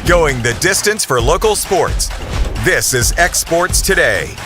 Going the distance for local sports. This is X Sports Today.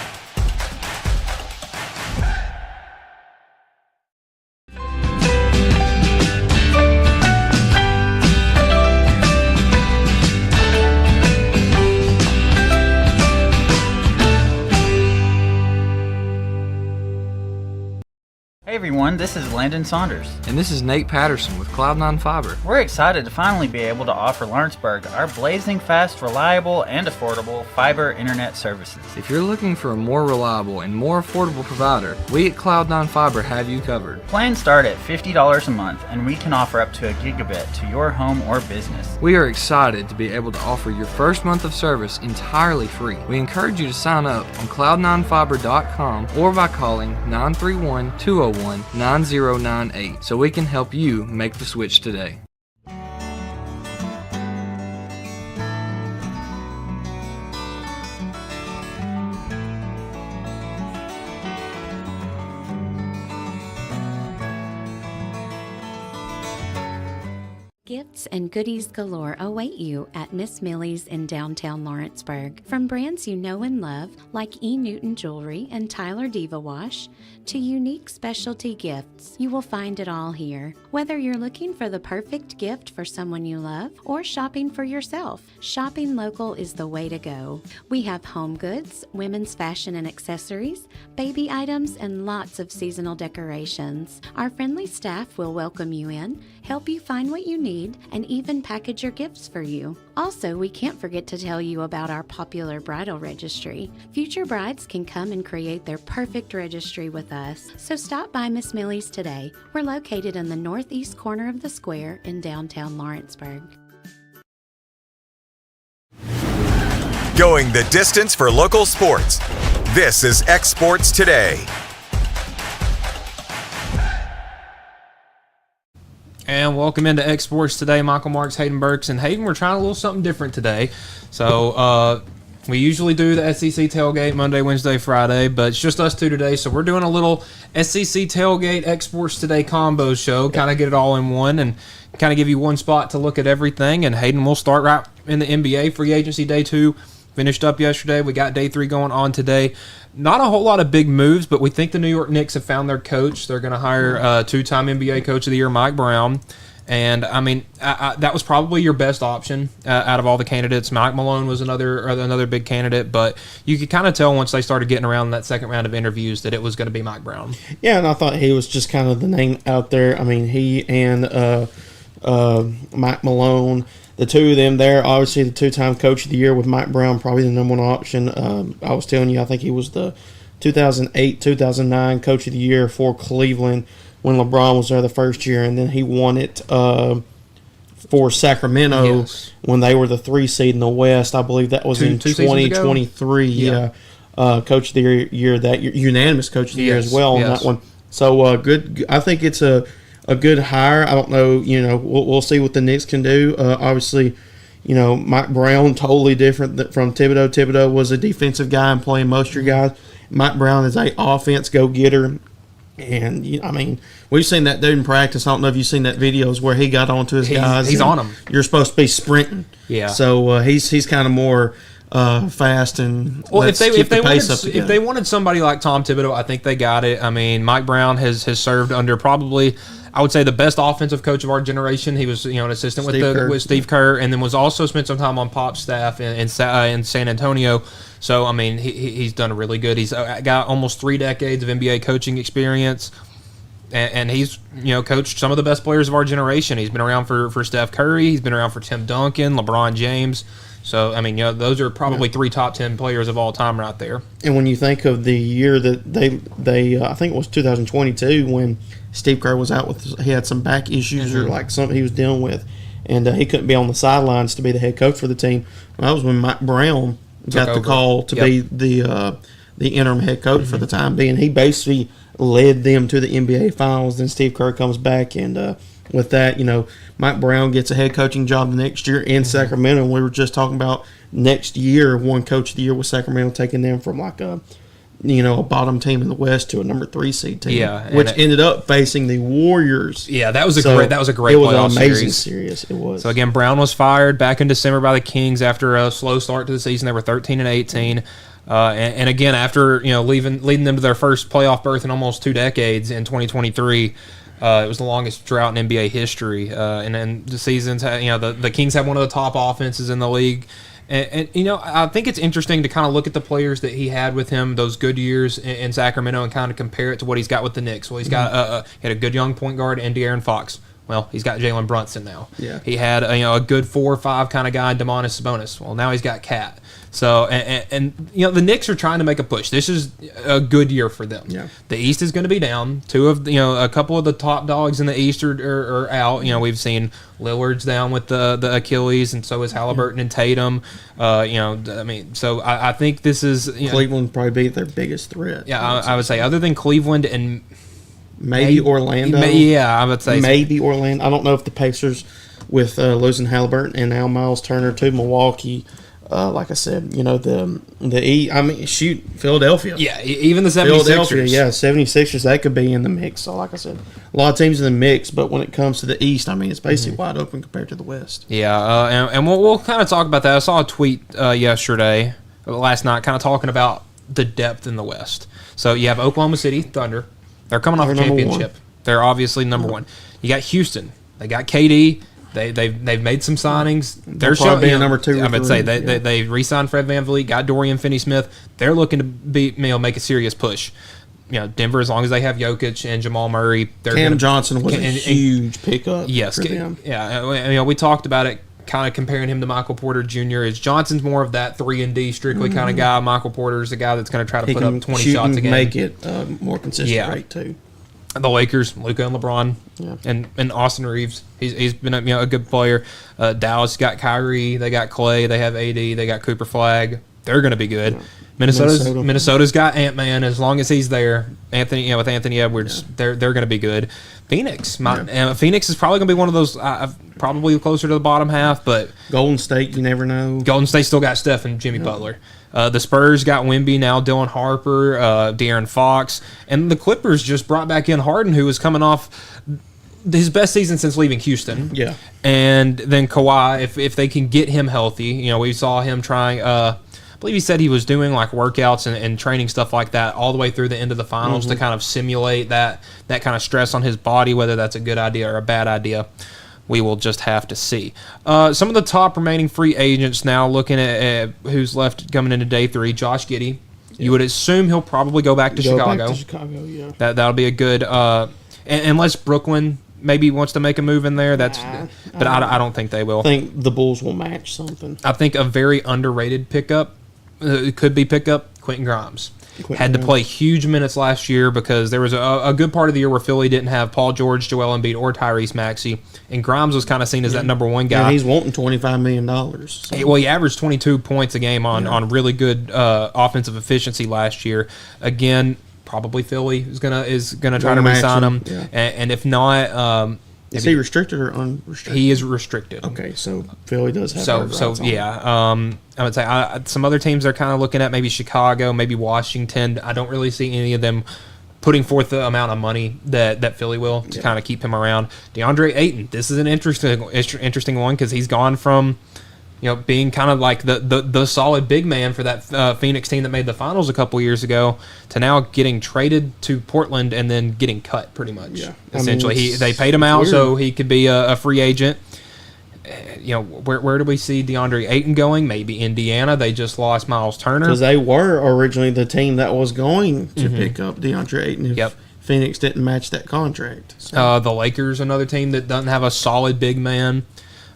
Hey everyone, this is Landon Saunders. And this is Nate Patterson with Cloud9 Fiber. We're excited to finally be able to offer Lawrenceburg our blazing fast, reliable, and affordable fiber internet services. If you're looking for a more reliable and more affordable provider, we at Cloud9 Fiber have you covered. Plans start at $50 a month, and we can offer up to a gigabit to your home or business. We are excited to be able to offer your first month of service entirely free. We encourage you to sign up on cloud9fiber.com or by calling 931-201-9098 so we can help you make the switch today. Gifts and goodies galore await you at Miss Millie's in downtown Lawrenceburg. From brands you know and love, like E. Newton Jewelry and Tyler Diva Wash, to unique specialty gifts, you will find it all here. Whether you're looking for the perfect gift for someone you love or shopping for yourself, shopping local is the way to go. We have home goods, women's fashion and accessories, baby items, and lots of seasonal decorations. Our friendly staff will welcome you in, help you find what you need, and even package your gifts for you. Also, we can't forget to tell you about our popular bridal registry. Future brides can come and create their perfect registry with us. So stop by Miss Millie's today. We're located in the northeast corner of the square in downtown Lawrenceburg. Going the distance for local sports. This is X Sports Today. And welcome into X Sports Today. Michael Marks, Hayden Burks, and Hayden, we're trying a little something different today. So we usually do the SEC Tailgate Monday, Wednesday, Friday, but it's just us two today. So we're doing a little SEC Tailgate X Sports Today combo show, kind of get it all in one and kind of give you one spot to look at everything. And Hayden, we'll start right in the NBA free agency day 2. Finished up yesterday. We got day 3 going on today. Not a whole lot of big moves, but we think the New York Knicks have found their coach. They're going to hire two-time NBA Coach of the Year, Mike Brown. And, I mean, that was probably your best option out of all the candidates. Mike Malone was another big candidate, but you could kind of tell once they started getting around in that second round of interviews that it was going to be Mike Brown. Yeah, and I thought he was just kind of the name out there. I mean, he and Mike Malone, the two of them there, obviously the two-time Coach of the Year with Mike Brown, probably the number one option. I was telling you, I think he was the 2008-2009 Coach of the Year for Cleveland when LeBron was there the first year, and then he won it for Sacramento when they were the 3 seed in the West. I believe that was in 2023. Yeah. Coach of the Year that year, unanimous Coach of the Year as well on that one. So good. I think it's a good hire. I don't know. We'll see what the Knicks can do. Obviously, Mike Brown totally different from Thibodeau. Thibodeau was a defensive guy and playing most of your guys. Mike Brown is a offense go-getter. And, I mean, we've seen that dude in practice. I don't know if you've seen that videos where he got onto his guys. He's on them. You're supposed to be sprinting. Yeah. So he's kind of more fast and if they wanted somebody like Tom Thibodeau, I think they got it. I mean, Mike Brown has served under probably, I would say, the best offensive coach of our generation. He was, an assistant with Steve Kerr, and then was also spent some time on Pop's staff in San Antonio. So, I mean, he's done really good. He's got almost 3 decades of NBA coaching experience, and he's, coached some of the best players of our generation. He's been around for Steph Curry. He's been around for Tim Duncan, LeBron James. So, I mean, those are probably 3 top 10 players of all time right there. And when you think of the year that they I think it was 2022 when Steve Kerr was out he had some back issues or like something he was dealing with, and he couldn't be on the sidelines to be the head coach for the team. Well, that was when Mike Brown got the call to be the interim head coach for the time being. He basically led them to the NBA Finals. Then Steve Kerr comes back, and with that, Mike Brown gets a head coaching job the next year in Sacramento. We were just talking about next year, one Coach of the Year with Sacramento, taking them from like a a bottom team in the West to a number 3 seed team. Yeah, which ended up facing the Warriors. Yeah, that was a great It was playoff an amazing series. It was. So again, Brown was fired back in December by the Kings after a slow start to the season. They were 13-18. And again, after leading them to their first playoff berth in almost 2 decades in 2023, it was the longest drought in NBA history. And then the seasons, the Kings have one of the top offenses in the league. And I think it's interesting to kind of look at the players that he had with him those good years in Sacramento and kind of compare it to what he's got with the Knicks. Well, he's got he had a good young point guard in De'Aaron Fox. Well, he's got Jalen Brunson now. Yeah. He had a good 4 or 5 kind of guy in Domantas Sabonis. Well, now he's got Cat. So and the Knicks are trying to make a push. This is a good year for them. Yeah. The East is going to be down. A couple of the top dogs in the East are out. We've seen Lillard's down with the Achilles, and so is Halliburton and Tatum. So I think this is Cleveland probably be their biggest threat. Yeah, I would say other than Cleveland and maybe Orlando. I would say maybe Orlando. I don't know if the Pacers, with losing Halliburton and now Miles Turner to Milwaukee. Like I said, Philadelphia. Yeah, even the 76ers. Philadelphia, 76ers, they could be in the mix. So, like I said, a lot of teams in the mix, but when it comes to the East, it's basically wide open compared to the West. Yeah, and we'll kind of talk about that. I saw a tweet last night, kind of talking about the depth in the West. So you have Oklahoma City Thunder. They're coming off a championship. They're obviously number one. You got Houston. They got KD. They've made some signings. They're probably number 2. I would say they re-signed Fred VanVleet, got Dorian Finney-Smith. They're looking to make a serious push. Denver, as long as they have Jokic and Jamal Murray, Cam Johnson was a huge pickup. Yes, for them. Yeah. We talked about it, kind of comparing him to Michael Porter Jr. As Johnson's more of that 3-and-D strictly kind of guy. Michael Porter's the guy that's going to try to put up 20 shots a game. Make it more consistent rate too. The Lakers, Luka and LeBron, and Austin Reeves. He's been a good player. Dallas got Kyrie. They got Clay. They have AD. They got Cooper Flag. They're going to be good. Yeah. Minnesota's got Ant-Man. As long as he's there, with Anthony Edwards, they're going to be good. Phoenix, Phoenix is probably going to be one of those. Probably closer to the bottom half, but Golden State, you never know. Golden State still got Steph and Jimmy Butler. The Spurs got Wemby, now Dylan Harper, De'Aaron Fox, and the Clippers just brought back in Harden, who was coming off his best season since leaving Houston. Yeah, and then Kawhi, if they can get him healthy, we saw him trying. I believe he said he was doing like workouts and training stuff like that all the way through the end of the finals to kind of simulate that kind of stress on his body. Whether that's a good idea or a bad idea, we will just have to see. Some of the top remaining free agents now, looking at who's left coming into day 3. Josh Giddey. Yeah. You would assume he'll probably go back to Chicago. Back to Chicago, yeah. That'll be a good. Unless Brooklyn maybe wants to make a move in there, I don't think they will. I think the Bulls will match something. I think a very underrated pickup could be Quentin Grimes. Had to play huge minutes last year because there was a good part of the year where Philly didn't have Paul George, Joel Embiid, or Tyrese Maxey, and Grimes was kind of seen as that number one guy. Yeah, he's wanting $25 million. So. Well, he averaged 22 points a game on really good offensive efficiency last year. Again, probably Philly is gonna try to re-sign him, and if not. Is he restricted or unrestricted? He is restricted. Okay, so Philly does have I would say some other teams they're kind of looking at, maybe Chicago, maybe Washington. I don't really see any of them putting forth the amount of money that Philly will to kind of keep him around. DeAndre Ayton, this is an interesting one because he's gone from being kind of like the solid big man for that Phoenix team that made the finals a couple years ago to now getting traded to Portland and then getting cut pretty much. Yeah. Essentially, they paid him out so he could be a free agent. Where do we see DeAndre Ayton going? Maybe Indiana. They just lost Miles Turner. Because they were originally the team that was going to pick up DeAndre Ayton if Phoenix didn't match that contract. So. The Lakers, another team that doesn't have a solid big man.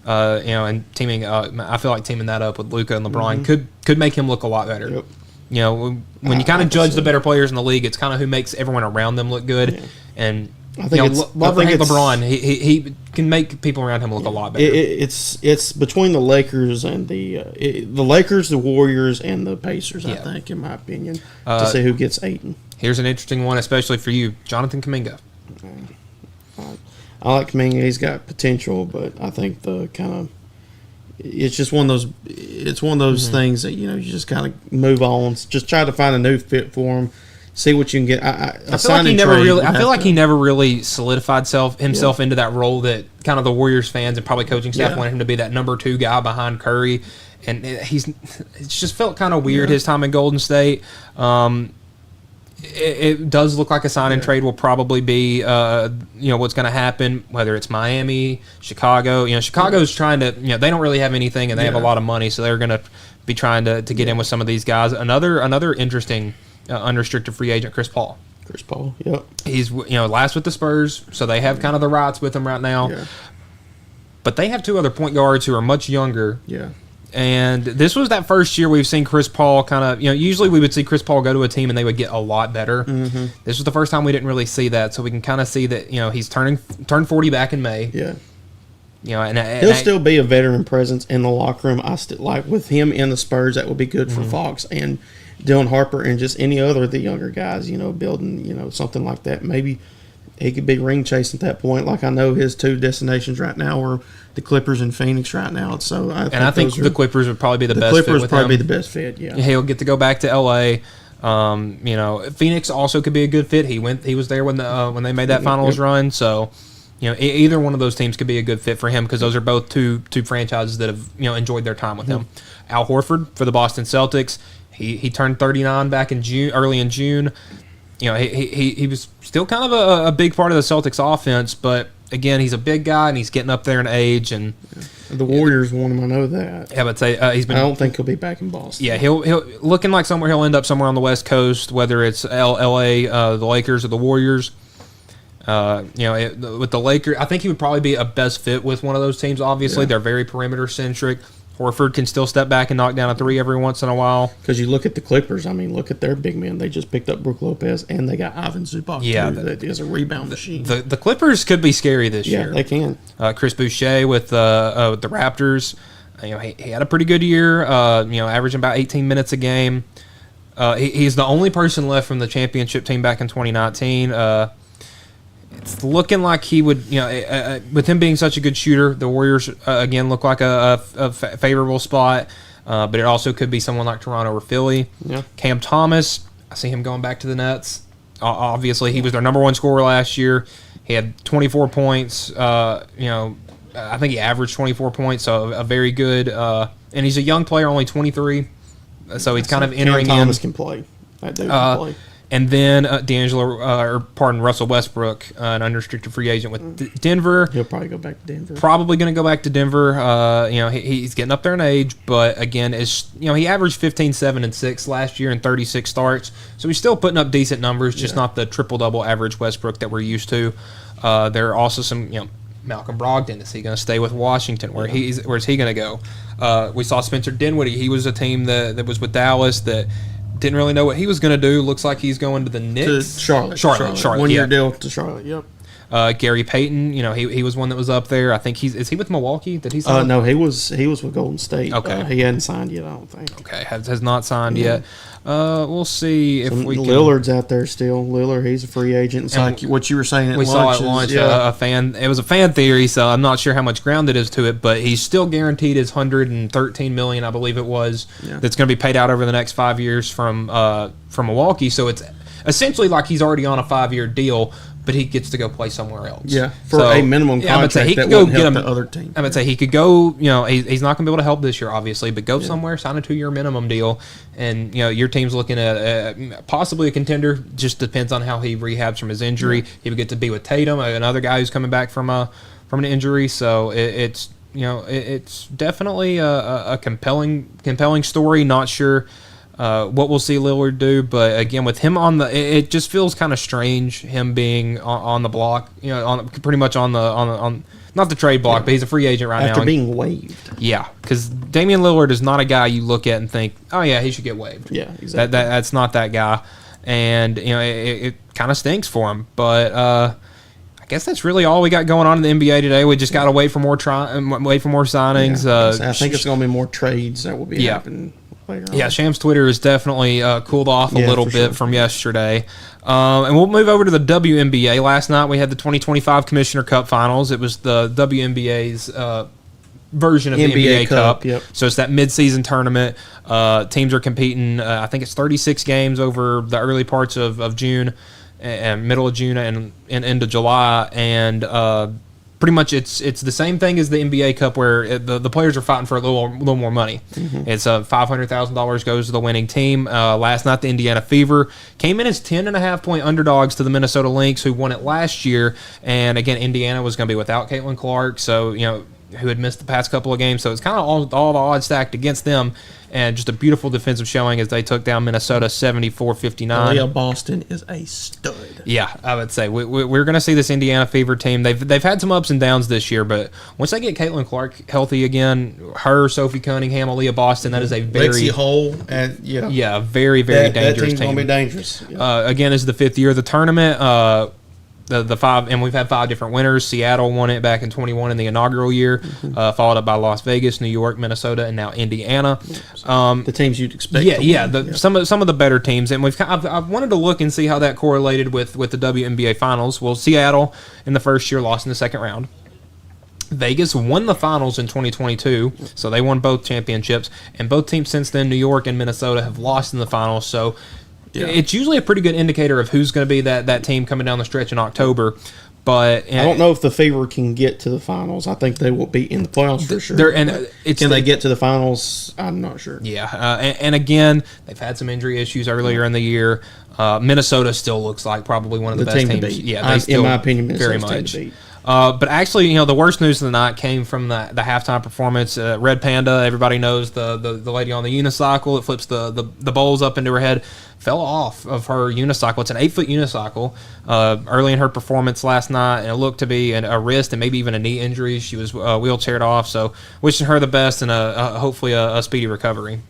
And teaming, I feel like teaming that up with Luka and LeBron could make him look a lot better. Yep. When you kind of judge the better players in the league, it's kind of who makes everyone around them look good. Yeah. And love or hate LeBron, he can make people around him look a lot better. It's between the Lakers and the Lakers, the Warriors, and the Pacers. I think, in my opinion, to see who gets Ayton. Here's an interesting one, especially for you, Jonathan Kuminga. I like Kuminga. He's got potential, but I think the kind of it's just one of those. It's one of those things that you just kind of move on. Just try to find a new fit for him. See what you can get. I feel like he never really solidified himself into that role that kind of the Warriors fans and probably coaching staff wanted him to be, that number 2 guy behind Curry, and it's just felt kind of weird his time in Golden State. It does look like a sign and trade will probably be what's going to happen, whether it's Miami, Chicago. Chicago's trying to, they don't really have anything and they have a lot of money, so they're going to be trying to get in with some of these guys. Another interesting unrestricted free agent, Chris Paul. Yep. He's last with the Spurs, so they have kind of the rights with him right now. Yeah. But they have 2 other point guards who are much younger. Yeah. And this was that first year we've seen Chris Paul kind of, usually we would see Chris Paul go to a team and they would get a lot better. Mm-hmm. This was the first time we didn't really see that, so we can kind of see that, he's turned 40 back in May. Yeah. He'll still be a veteran presence in the locker room. I still like with him in the Spurs. That would be good for Fox and Dylan Harper and just any other of the younger guys. Building something like that. Maybe he could be ring chasing at that point. Like I know his 2 destinations right now are the Clippers and Phoenix right now. So I think the Clippers would probably be the best fit with him. The Clippers probably be the best fit. Yeah, he'll get to go back to L.A. Phoenix also could be a good fit. He was there when they made that finals run. So. Either one of those teams could be a good fit for him because those are both two franchises that have enjoyed their time with him. Al Horford for the Boston Celtics. He turned 39 back in June, early in June. He was still kind of a big part of the Celtics offense, but again, he's a big guy and he's getting up there in age. And the Warriors want him. I know that. Yeah, but say he's been. I don't think he'll be back in Boston. Yeah, he'll looking like he'll end up somewhere on the West Coast, whether it's L.A., the Lakers, or the Warriors. With the Lakers, I think he would probably be a best fit with one of those teams. Obviously, they're very perimeter centric. Horford can still step back and knock down a 3 every once in a while. Because you look at the Clippers, look at their big men. They just picked up Brook Lopez, and they got Ivan Zubac, too. That is a rebound machine. The Clippers could be scary this year. Yeah, they can. Chris Boucher with the Raptors. He had a pretty good year, averaging about 18 minutes a game. He's the only person left from the championship team back in 2019. It's looking like he would, with him being such a good shooter, the Warriors, again, look like a favorable spot. But it also could be someone like Toronto or Philly. Yeah. Cam Thomas, I see him going back to the Nets. Obviously, he was their number 1 scorer last year. He had 24 points. I think he averaged 24 points, so a very good. And he's a young player, only 23. So he's kind of entering Cam Thomas can play. That dude can play. And then Russell Westbrook, an unrestricted free agent with Denver. He'll probably go back to Denver. Probably going to go back to Denver. He's getting up there in age, but again, he averaged 15, 7, and 6 last year in 36 starts. So he's still putting up decent numbers, just not the triple-double average Westbrook that we're used to. There are also some, Malcolm Brogdon. Is he going to stay with Washington? Where's he going to go? We saw Spencer Dinwiddie. He was a team that was with Dallas that didn't really know what he was going to do. Looks like he's going to the Knicks. To Charlotte. 1-year deal to Charlotte. Yep. Gary Payton, he was one that was up there. I think is he with Milwaukee? Did he sign? No, he was with Golden State. Okay. He hadn't signed yet, I don't think. Okay, has not signed yet. We'll see if we can. Lillard's out there still. Lillard, he's a free agent. It's like what you were saying at lunch. We saw at lunch it was a fan theory, so I'm not sure how much ground it is to it, but he's still guaranteed his $113 million, I believe it was, that's going to be paid out over the next 5 years from Milwaukee. So it's essentially like he's already on a 5-year deal, but he gets to go play somewhere else. Yeah, for a minimum contract he that could go wouldn't get help him, the other team. I would say he could go, he's not going to be able to help this year, obviously, but go somewhere, sign a 2-year minimum deal, and, your team's looking at possibly a contender. Just depends on how he rehabs from his injury. Yeah. He would get to be with Tatum, another guy who's coming back from an injury, so it's definitely a compelling story. Not sure what we'll see Lillard do, but again, with him it just feels kind of strange him being on the block, pretty much on not the trade block, but he's a free agent right now after being waived. Yeah, because Damian Lillard is not a guy you look at and think, oh yeah, he should get waived. Yeah, exactly. That's not that guy, and it kind of stinks for him. But I guess that's really all we got going on in the NBA today. We just got to wait for more signings. I think it's going to be more trades that will be happening. Yeah, Shams' Twitter has definitely cooled off a little bit from yesterday. And we'll move over to the WNBA. Last night we had the 2025 Commissioner Cup Finals. It was the WNBA's version of the NBA Cup. Yep. So it's that mid-season tournament. Teams are competing, I think it's 36 games over the early parts of June and middle of June and into July. And pretty much it's the same thing as the NBA Cup where the players are fighting for a little more money. Mm-hmm. It's $500,000 goes to the winning team. Last night, the Indiana Fever came in as 10.5-point underdogs to the Minnesota Lynx, who won it last year. And again, Indiana was going to be without Caitlin Clark, so who had missed the past couple of games. So it's kind of all the odds stacked against them. And just a beautiful defensive showing as they took down Minnesota 74-59. Leah Boston is a stud. Yeah, I would say we're going to see this Indiana Fever team. They've had some ups and downs this year, but once they get Caitlin Clark healthy again, Sophie Cunningham, Aaliyah Boston, that is a very Lexi Hole, very very dangerous that team's team. Going to be dangerous. Yeah. Again, this is the 5th year of the tournament. The 5, and we've had 5 different winners. Seattle won it back in 21 in the inaugural year, followed up by Las Vegas, New York, Minnesota, and now Indiana. The teams you'd expect. Some of the better teams, and I've wanted to look and see how that correlated with the WNBA finals. Well, Seattle in the first year lost in the second round. Vegas won the finals in 2022, so they won both championships, and both teams since then, New York and Minnesota, have lost in the finals. So. Yeah. It's usually a pretty good indicator of who's going to be that team coming down the stretch in October. But I don't know if the Fever can get to the finals. I think they will be in the playoffs for sure. Can they get to the finals? I'm not sure. Yeah, and again, they've had some injury issues earlier in the year. Minnesota still looks like probably one of the best teams. To beat. Yeah, in my opinion, Minnesota's very much. To beat. But actually, the worst news of the night came from the halftime performance. Red Panda, everybody knows the lady on the unicycle that flips the bowls up into her head, fell off of her unicycle. It's an 8-foot unicycle. Early in her performance last night, and it looked to be a wrist and maybe even a knee injury. She was wheelchaired off, so wishing her the best and hopefully a speedy recovery.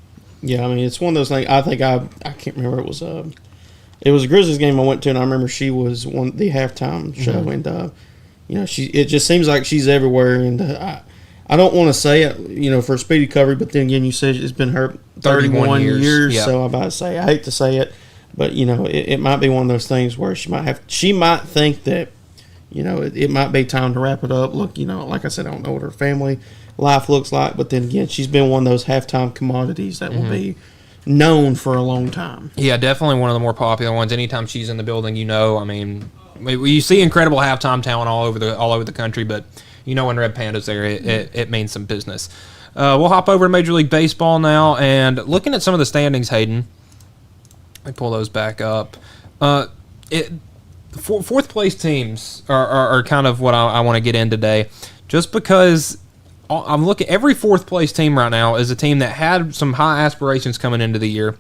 Yeah, I mean, it's one of those things. I think I can't remember. It was a Grizzlies game I went to, and I remember she was the halftime show, and it just seems like she's everywhere, and I don't want to say it, for speedy recovery, but then again, you said it's been her 31 years, yeah. So I'm about to say, I hate to say it, but it might be one of those things where she might think that, it might be time to wrap it up. Look, like I said, I don't know what her family life looks like, but then again, she's been one of those halftime commodities that will be known for a long time. Yeah, definitely one of the more popular ones. Anytime she's in the building, I mean, you see incredible halftime talent all over the country, but when Red Panda's there, it means some business. We'll hop over to Major League Baseball now, and looking at some of the standings, Hayden. Let me pull those back up. Fourth place teams are kind of what I want to get in today, just because I'm looking. Every fourth place team right now is a team that had some high aspirations coming into the year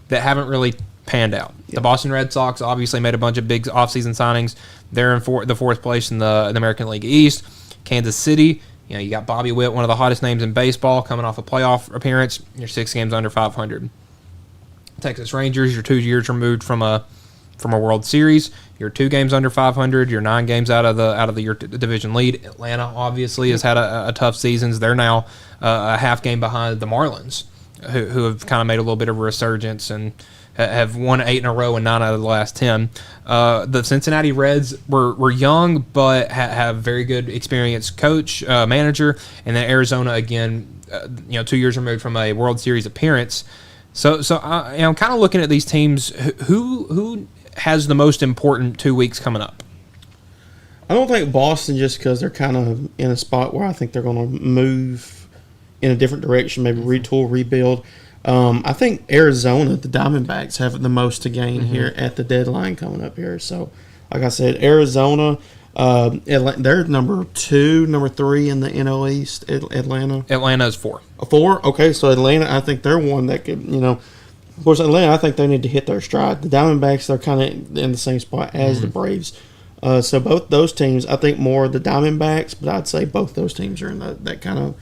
that haven't really panned out. Yep. The Boston Red Sox obviously made a bunch of big offseason signings. They're in the fourth place in the American League East. Kansas City, you got Bobby Witt, one of the hottest names in baseball, coming off a playoff appearance. You're 6 games under 500. Texas Rangers, you're 2 years removed from a World Series. You're 2 games under 500. You're 9 games out of your division lead. Atlanta obviously has had a tough season. They're now a half game behind the Marlins, who have kind of made a little bit of a resurgence and have won 8 in a row and 9 out of the last 10. The Cincinnati Reds were young, but have very good experienced coach, manager, and then Arizona again, 2 years removed from a World Series appearance. So I'm kind of looking at these teams. Who has the most important 2 weeks coming up? I don't think Boston, just because they're kind of in a spot where I think they're going to move in a different direction, maybe retool, rebuild. I think Arizona, the Diamondbacks, have the most to gain here at the deadline coming up here. So, like I said, Arizona, they're number 3 in the NL East. Atlanta. Atlanta is 4. 4? Okay, so Atlanta, I think they're one that could, of course, Atlanta, I think they need to hit their stride. The Diamondbacks, they're kind of in the same spot as the Braves. So both those teams, I think more the Diamondbacks, but I'd say both those teams are in that kind of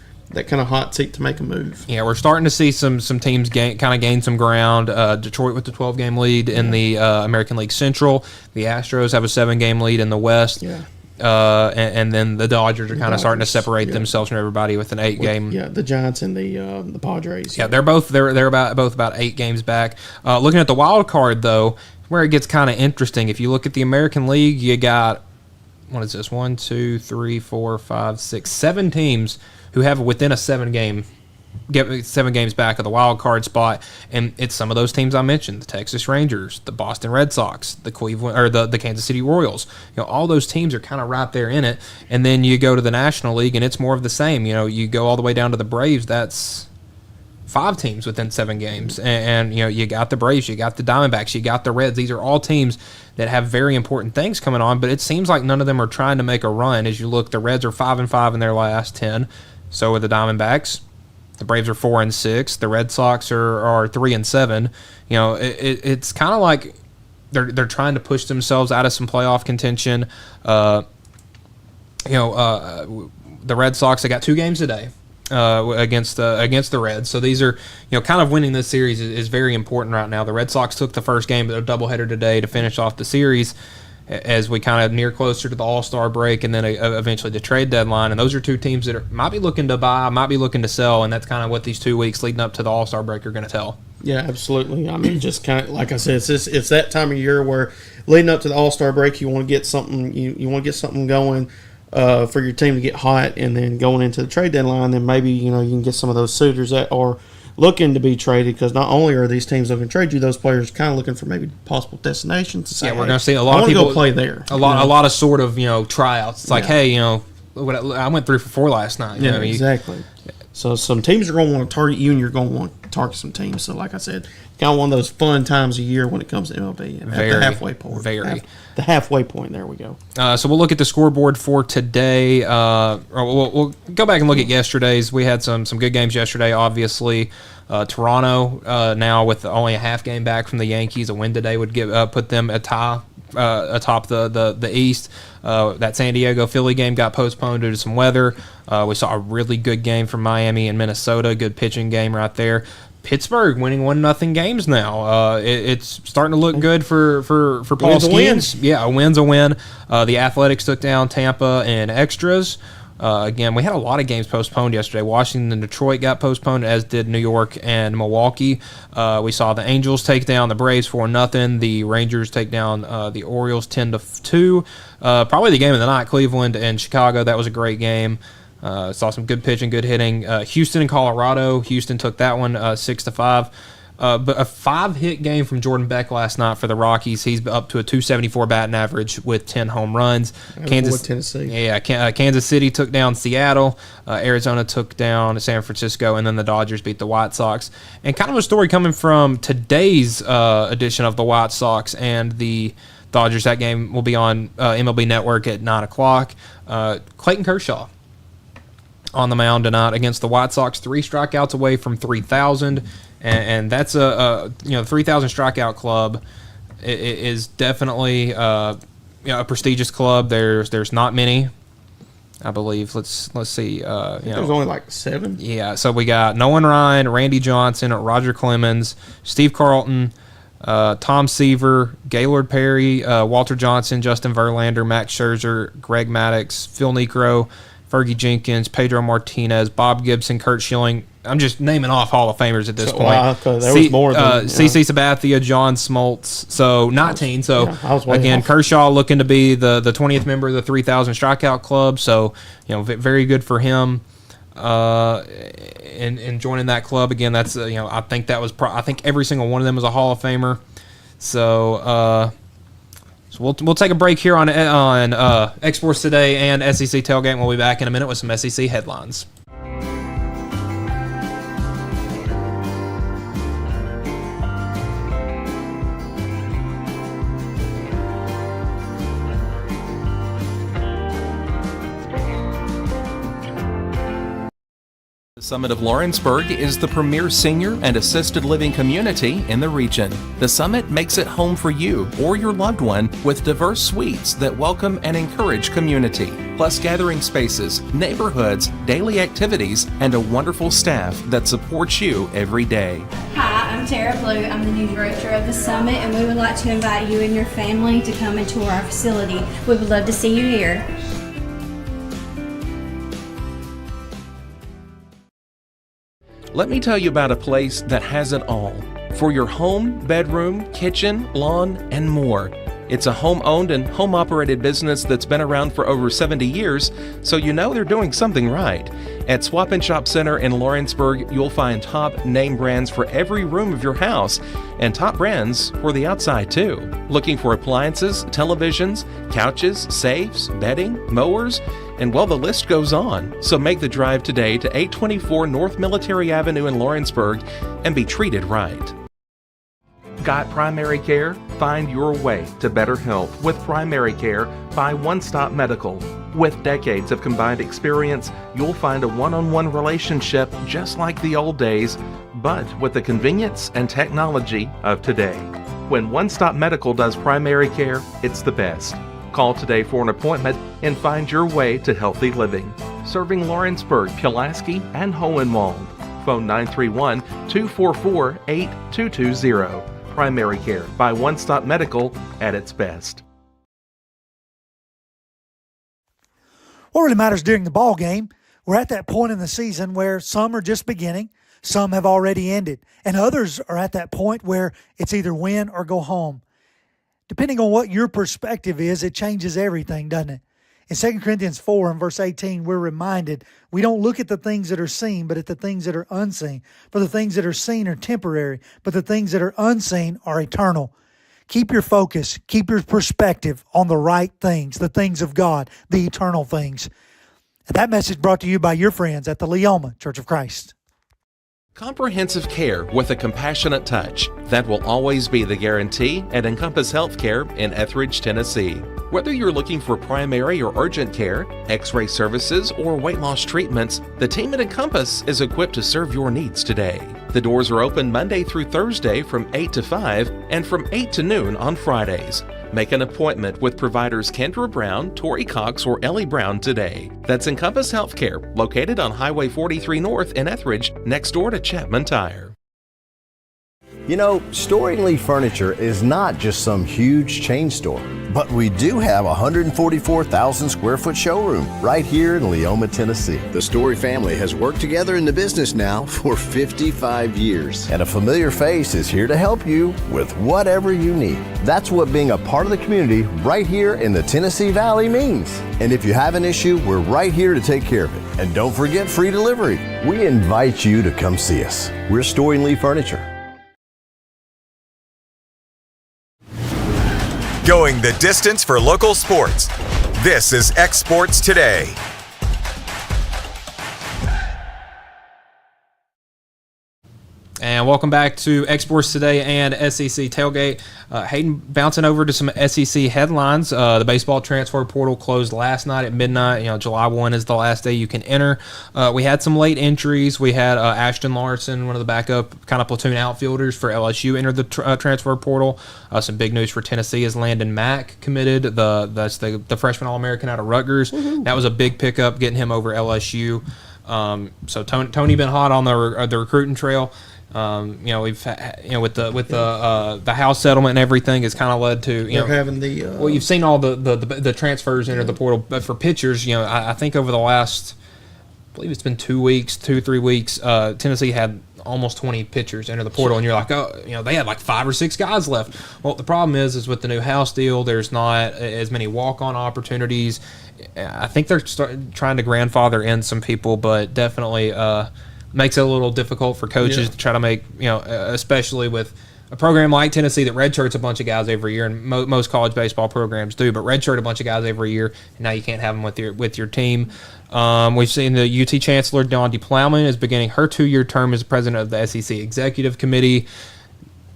hot seat to make a move. Yeah, we're starting to see some teams gain some ground. Detroit with the 12-game lead in the American League Central. The Astros have a 7-game lead in the West. Yeah. And then the Dodgers are kind of starting to separate themselves from everybody with an 8-game. Yeah, the Giants and the Padres. Yeah, they're both about 8 games back. Looking at the wild card though, where it gets kind of interesting. If you look at the American League, you got what is this? 1, 2, 3, 4, 5, 6, 7 teams who have within a 7 games back of the wild card spot, and it's some of those teams I mentioned: the Texas Rangers, the Boston Red Sox, the Cleveland or the Kansas City Royals. All those teams are kind of right there in it. And then you go to the National League, and it's more of the same. You go all the way down to the Braves. That's 5 teams within 7 games, and you got the Braves, you got the Diamondbacks, you got the Reds. These are all teams that have very important things coming on, but it seems like none of them are trying to make a run. As you look, the Reds are 5-5 in their last 10. So are the Diamondbacks. The Braves are 4-6. The Red Sox are 3-7. It's kind of like they're trying to push themselves out of some playoff contention. The Red Sox, they got 2 games today against the Reds. So these are, kind of winning this series is very important right now. The Red Sox took the first game, but a doubleheader today to finish off the series as we kind of near closer to the All-Star break and then eventually the trade deadline. And those are 2 teams that might be looking to buy, might be looking to sell, and that's kind of what these 2 weeks leading up to the All-Star break are going to tell. Yeah, absolutely. I mean, just kind of like I said, it's that time of year where leading up to the All-Star break, you want to get something you want to get something going for your team to get hot, and then going into the trade deadline, then maybe you can get some of those suitors that are looking to be traded, because not only are these teams looking to trade you, those players kind of looking for maybe possible destinations to say, we're going to see a lot of people go play there. A lot of sort of tryouts. It's like, hey, I went 3 for 4 last night. Yeah, exactly. So some teams are going to want to target you, and you're going to want to target some teams. So like I said, kind of one of those fun times of year when it comes to MLB. And at the halfway point. The halfway point, there we go. So we'll look at the scoreboard for today. We'll go back and look at yesterday's. We had some good games yesterday, obviously. Toronto, now with only a half game back from the Yankees, a win today would put them atop the East. That San Diego Philly game got postponed due to some weather. We saw a really good game from Miami and Minnesota. Good pitching game right there. Pittsburgh winning 1-0 games now. It's starting to look good for Paul Skeens. Yeah, a win's a win. The Athletics took down Tampa in extras. Again, we had a lot of games postponed yesterday. Washington and Detroit got postponed, as did New York and Milwaukee. We saw the Angels take down the Braves 4-0. The Rangers take down the Orioles 10-2. Probably the game of the night, Cleveland and Chicago. That was a great game. Saw some good pitching, good hitting. Houston and Colorado. Houston took that one 6-5. But a 5-hit game from Jordan Beck last night for the Rockies. He's up to a 274 batting average with 10 home runs. Tennessee. Yeah, Kansas City took down Seattle. Arizona took down San Francisco, and then the Dodgers beat the White Sox. And kind of a story coming from today's edition of the White Sox and the Dodgers. That game will be on MLB Network at 9 o'clock. Clayton Kershaw on the mound tonight against the White Sox. 3 strikeouts away from 3,000. And that's a 3,000 strikeout club is definitely a prestigious club. There's not many, I believe. Let's see. There's only like 7. Yeah. So we got Nolan Ryan, Randy Johnson, Roger Clemens, Steve Carlton, Tom Seaver, Gaylord Perry, Walter Johnson, Justin Verlander, Max Scherzer, Greg Maddux, Phil Niekro, Fergie Jenkins, Pedro Martinez, Bob Gibson, Kurt Schilling. I'm just naming off Hall of Famers at this point. Wow, there was more than CC Sabathia, John Smoltz. So 19. So again, off. Kershaw looking to be the 20th member of the 3,000 strikeout club. So very good for him. In joining that club again, that's I think that was I think every single one of them is a Hall of Famer. So we'll take a break here on Exports Today and SEC Tailgate, and we'll be back in a minute with some SEC headlines. The Summit of Lawrenceburg is the premier senior and assisted living community in the region. The Summit makes it home for you or your loved one with diverse suites that welcome and encourage community, plus gathering spaces, neighborhoods, daily activities, and a wonderful staff that supports you every day. Hi, I'm Tara Blue. I'm the new director of the Summit, and we would like to invite you and your family to come and tour our facility. We would love to see you here. Let me tell you about a place that has it all for your home, bedroom, kitchen, lawn, and more. It's a home-owned and home-operated business that's been around for over 70 years, so you know they're doing something right. At Swap and Shop Center in Lawrenceburg, you'll find top name brands for every room of your house and top brands for the outside too. Looking for appliances, televisions, couches, safes, bedding, mowers, and well, the list goes on. So make the drive today to 824 North Military Avenue in Lawrenceburg and be treated right. Got primary care? Find your way to better health with primary care by One Stop Medical. With decades of combined experience, you'll find a one-on-one relationship just like the old days, but with the convenience and technology of today. When One Stop Medical does primary care, it's the best. Call today for an appointment and find your way to healthy living. Serving Lawrenceburg, Pulaski, and Hohenwald. Phone 931-244-8220. Primary care by One Stop Medical at its best. What really matters during the ball game, we're at that point in the season where some are just beginning, some have already ended, and others are at that point where it's either win or go home. Depending on what your perspective is, it changes everything, doesn't it? In 2 Corinthians 4 and verse 18, we're reminded we don't look at the things that are seen, but at the things that are unseen. For the things that are seen are temporary, but the things that are unseen are eternal. Keep your focus, keep your perspective on the right things, the things of God, the eternal things. And that message brought to you by your friends at the Leoma Church of Christ. Comprehensive care with a compassionate touch. That will always be the guarantee at Encompass Healthcare in Etheridge, Tennessee. Whether you're looking for primary or urgent care, x-ray services, or weight loss treatments, the team at Encompass is equipped to serve your needs today. The doors are open Monday through Thursday from 8 to 5 and from 8 to noon on Fridays. Make an appointment with providers Kendra Brown, Tori Cox, or Ellie Brown today. That's Encompass Healthcare, located on Highway 43 North in Etheridge, next door to Chapman Tire. You know, Storing Lee Furniture is not just some huge chain store, but we do have a 144,000 square foot showroom right here in Leoma, Tennessee. The Story family has worked together in the business now for 55 years. And a familiar face is here to help you with whatever you need. That's what being a part of the community right here in the Tennessee Valley means. And if you have an issue, we're right here to take care of it. And don't forget free delivery. We invite you to come see us. We're Storing Lee Furniture. Going the distance for local sports. This is X Sports Today. And welcome back to Exports Today and SEC Tailgate. Hayden, bouncing over to some SEC headlines. The baseball transfer portal closed last night at midnight. July 1 is the last day you can enter. We had some late entries. We had Ashton Larson, one of the backup kind of platoon outfielders for LSU, entered the transfer portal. Some big news for Tennessee is Landon Mack committed. That's the freshman All-American out of Rutgers. Mm-hmm. That was a big pickup, getting him over LSU. So Tony been hot on the recruiting trail. We've with the house settlement and everything has kind of led to having the well, you've seen all the transfers enter the portal, but for pitchers, I think over the last, I believe it's been 3 weeks, Tennessee had almost 20 pitchers enter the portal, and you're like, they had like 5 or 6 guys left. Well, the problem is with the new house deal, there's not as many walk-on opportunities. I think they're trying to grandfather in some people, but definitely makes it a little difficult for coaches to try to make, especially with a program like Tennessee that redshirts a bunch of guys every year, and most college baseball programs do, but redshirt a bunch of guys every year, and now you can't have them with your team. We've seen the UT Chancellor, Dawn Plowman, is beginning her 2-year term as president of the SEC Executive Committee.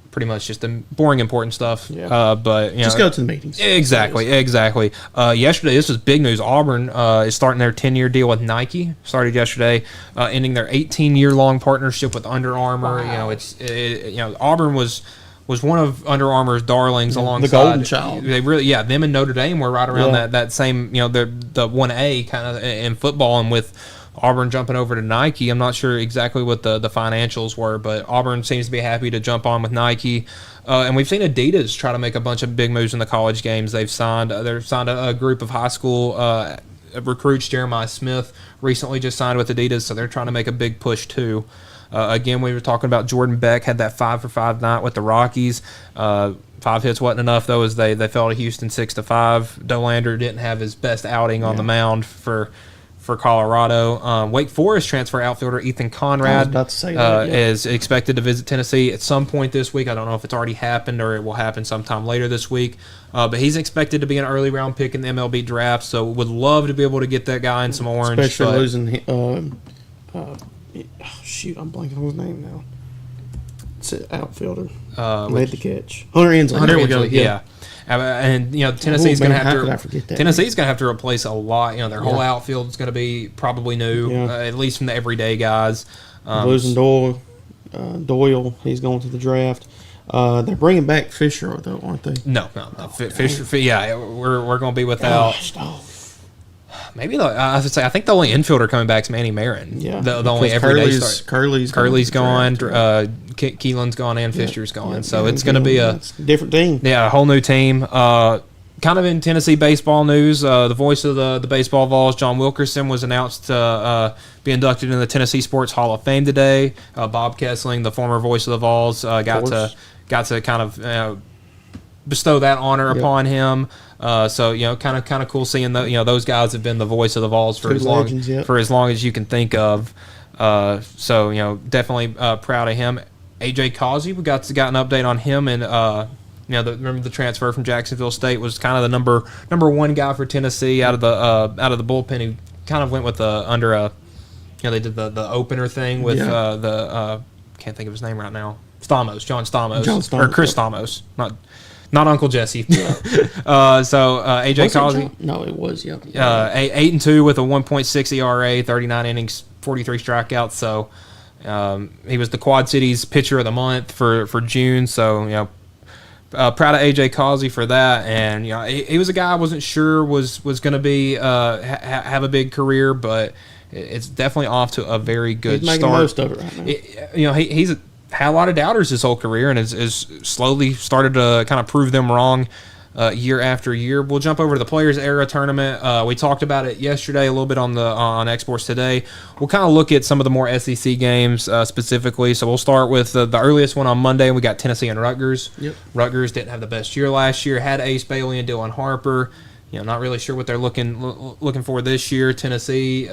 Pretty much just the boring, important stuff. Yeah. But just go to the meetings. Exactly. Yesterday, this was big news. Auburn is starting their 10-year deal with Nike. Started yesterday, ending their 18-year-long partnership with Under Armour. Wow. Auburn was one of Under Armour's darlings alongside the golden child. They really, them and Notre Dame were right around that same, the 1A kind of in football, and with Auburn jumping over to Nike, I'm not sure exactly what the financials were, but Auburn seems to be happy to jump on with Nike. And we've seen Adidas try to make a bunch of big moves in the college games. They've signed a group of high school recruits. Jeremiah Smith recently just signed with Adidas, so they're trying to make a big push too. Again, we were talking about Jordan Beck had that 5-for-5 night with the Rockies. 5 hits wasn't enough, though, as they fell to Houston 6-5. Dolander didn't have his best outing on the mound for Colorado. Wake Forest transfer outfielder Ethan Conrad I was about to say that, is expected to visit Tennessee at some point this week. I don't know if it's already happened or it will happen sometime later this week. But he's expected to be an early round pick in the MLB draft, so would love to be able to get that guy in some orange. Especially losing shoot, I'm blanking on his name now. It's an outfielder. Made the catch. Hunter Ensley. Hunter There we go. Ensley, yeah. And Tennessee's going to have to. I forget that? Tennessee's going to have to replace a lot. Their whole outfield is going to be probably new, at least from the everyday guys. Losing Doyle, he's going to the draft. They're bringing back Fisher, though, aren't they? No. Fisher. Yeah, we're going to be without. Maybe I should say I think the only infielder coming back is Manny Marin. Yeah, the only everyday starter. Curley's gone. Keelan's gone, and Fisher's gone. So it's going to be a different team. Yeah, a whole new team. Kind of in Tennessee baseball news, the voice of the baseball Vols, John Wilkerson, was announced to be inducted into the Tennessee Sports Hall of Fame today. Bob Kessling, the former voice of the Vols, got to kind of bestow that honor upon him. So kind of cool seeing those guys have been the voice of the Vols for as long as you can think of. So definitely proud of him. AJ Causey, we got an update on him, and remember the transfer from Jacksonville State was kind of the number one guy for Tennessee out of the bullpen. He kind of went with they did the opener thing with can't think of his name right now. John Stamos, or Chris Stamos, not Uncle Jesse. So AJ Causey. No, it was 8-2 with a 1.6 ERA, 39 innings, 43 strikeouts. So he was the Quad Cities pitcher of the month for June. So proud of AJ Causey for that. And he was a guy I wasn't sure was going to be have a big career, but it's definitely off to a very good start. He's making the most of it right now. He's had a lot of doubters his whole career and has slowly started to kind of prove them wrong year after year. We'll jump over to the Players Era Tournament. We talked about it yesterday a little bit on Exports Today. We'll kind of look at some of the more SEC games specifically. So we'll start with the earliest one on Monday. We got Tennessee and Rutgers. Yep. Rutgers didn't have the best year last year. Had Ace Bailey and Dylan Harper. Not really sure what they're looking for this year. Tennessee,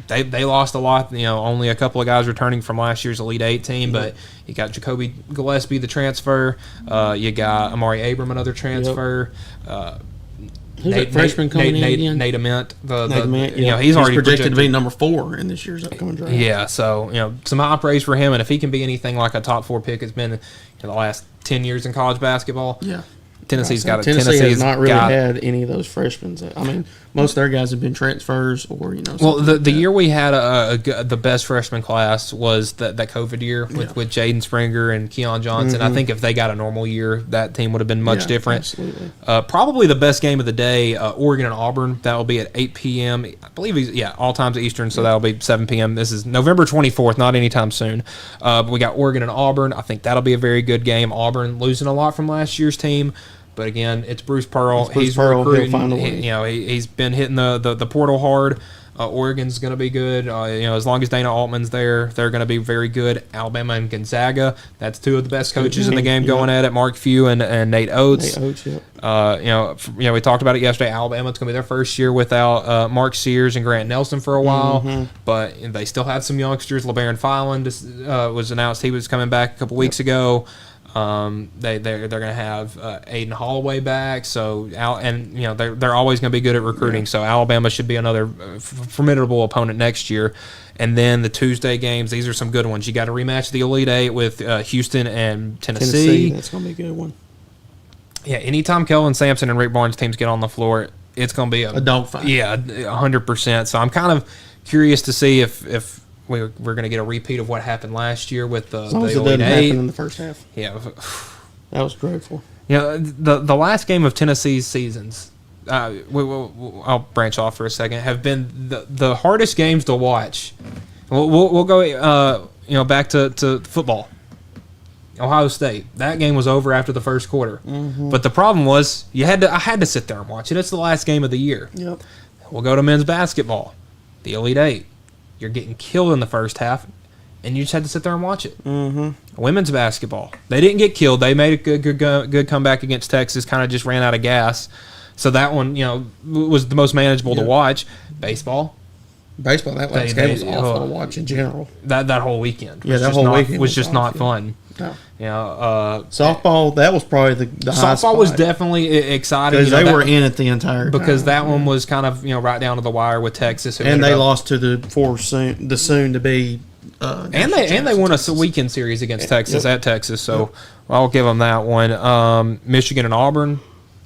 they lost a lot. Only a couple of guys returning from last year's Elite Eight team, but you got Jacoby Gillespie, the transfer. You got Amari Abram, another transfer. Who's that freshman coming in again? Nate Ament. He's already projected to be number 4 in this year's upcoming draft. Yeah, so some high praise for him, and if he can be anything like a top 4 pick, it's been in the last 10 years in college basketball. Yeah. Tennessee has not really had any of those freshmen. I mean, most of their guys have been transfers or Well, the year we had the best freshman class was that COVID year with Jaden Springer and Keon Johnson. I think if they got a normal year, that team would have been much different. Absolutely. Probably the best game of the day, Oregon and Auburn. That will be at 8 p.m. I believe all times Eastern, so that will be 7 p.m. This is November 24th, not anytime soon. But we got Oregon and Auburn. I think that'll be a very good game. Auburn losing a lot from last year's team. But again, it's Bruce Pearl. He's recruiting. He'll find a way. He's been hitting the portal hard. Oregon's going to be good. As long as Dana Altman's there, they're going to be very good. Alabama and Gonzaga. That's 2 of the best coaches in the game going at it. Mark Few and Nate Oates. We talked about it yesterday. Alabama's going to be their first year without Mark Sears and Grant Nelson for a while, but they still have some youngsters. LeBaron Filan was announced he was coming back a couple weeks ago. They're going to have Aiden Holloway back, so they're always going to be good at recruiting. So Alabama should be another formidable opponent next year. And then the Tuesday games, these are some good ones. You got to rematch the Elite Eight with Houston and Tennessee. That's going to be a good one. Yeah, anytime Kelvin Sampson and Rick Barnes' teams get on the floor, it's going to be a dogfight. Yeah, 100%. So I'm kind of curious to see if we're going to get a repeat of what happened last year with the Elite Eight in the first half. Yeah, that was dreadful. The last game of Tennessee's seasons, I'll branch off for a second, have been the hardest games to watch. We'll go back to football. Ohio State. That game was over after the first quarter. But the problem was I had to sit there and watch it. It's the last game of the year. Yep. We'll go to men's basketball, the Elite Eight. You're getting killed in the first half, and you just had to sit there and watch it. Mm-hmm. Women's basketball, they didn't get killed. They made a good comeback against Texas. Kind of just ran out of gas. So that one, was the most manageable to watch. Baseball, that last game was awful to watch in general. That whole weekend, weekend was just not fun. No. Softball, that was probably the softball was definitely exciting because they were in it the entire time. Because that one was kind of right down to the wire with Texas, and they lost to the soon to be. And they won a weekend series against Texas at Texas, so I'll give them that one. Michigan and Auburn,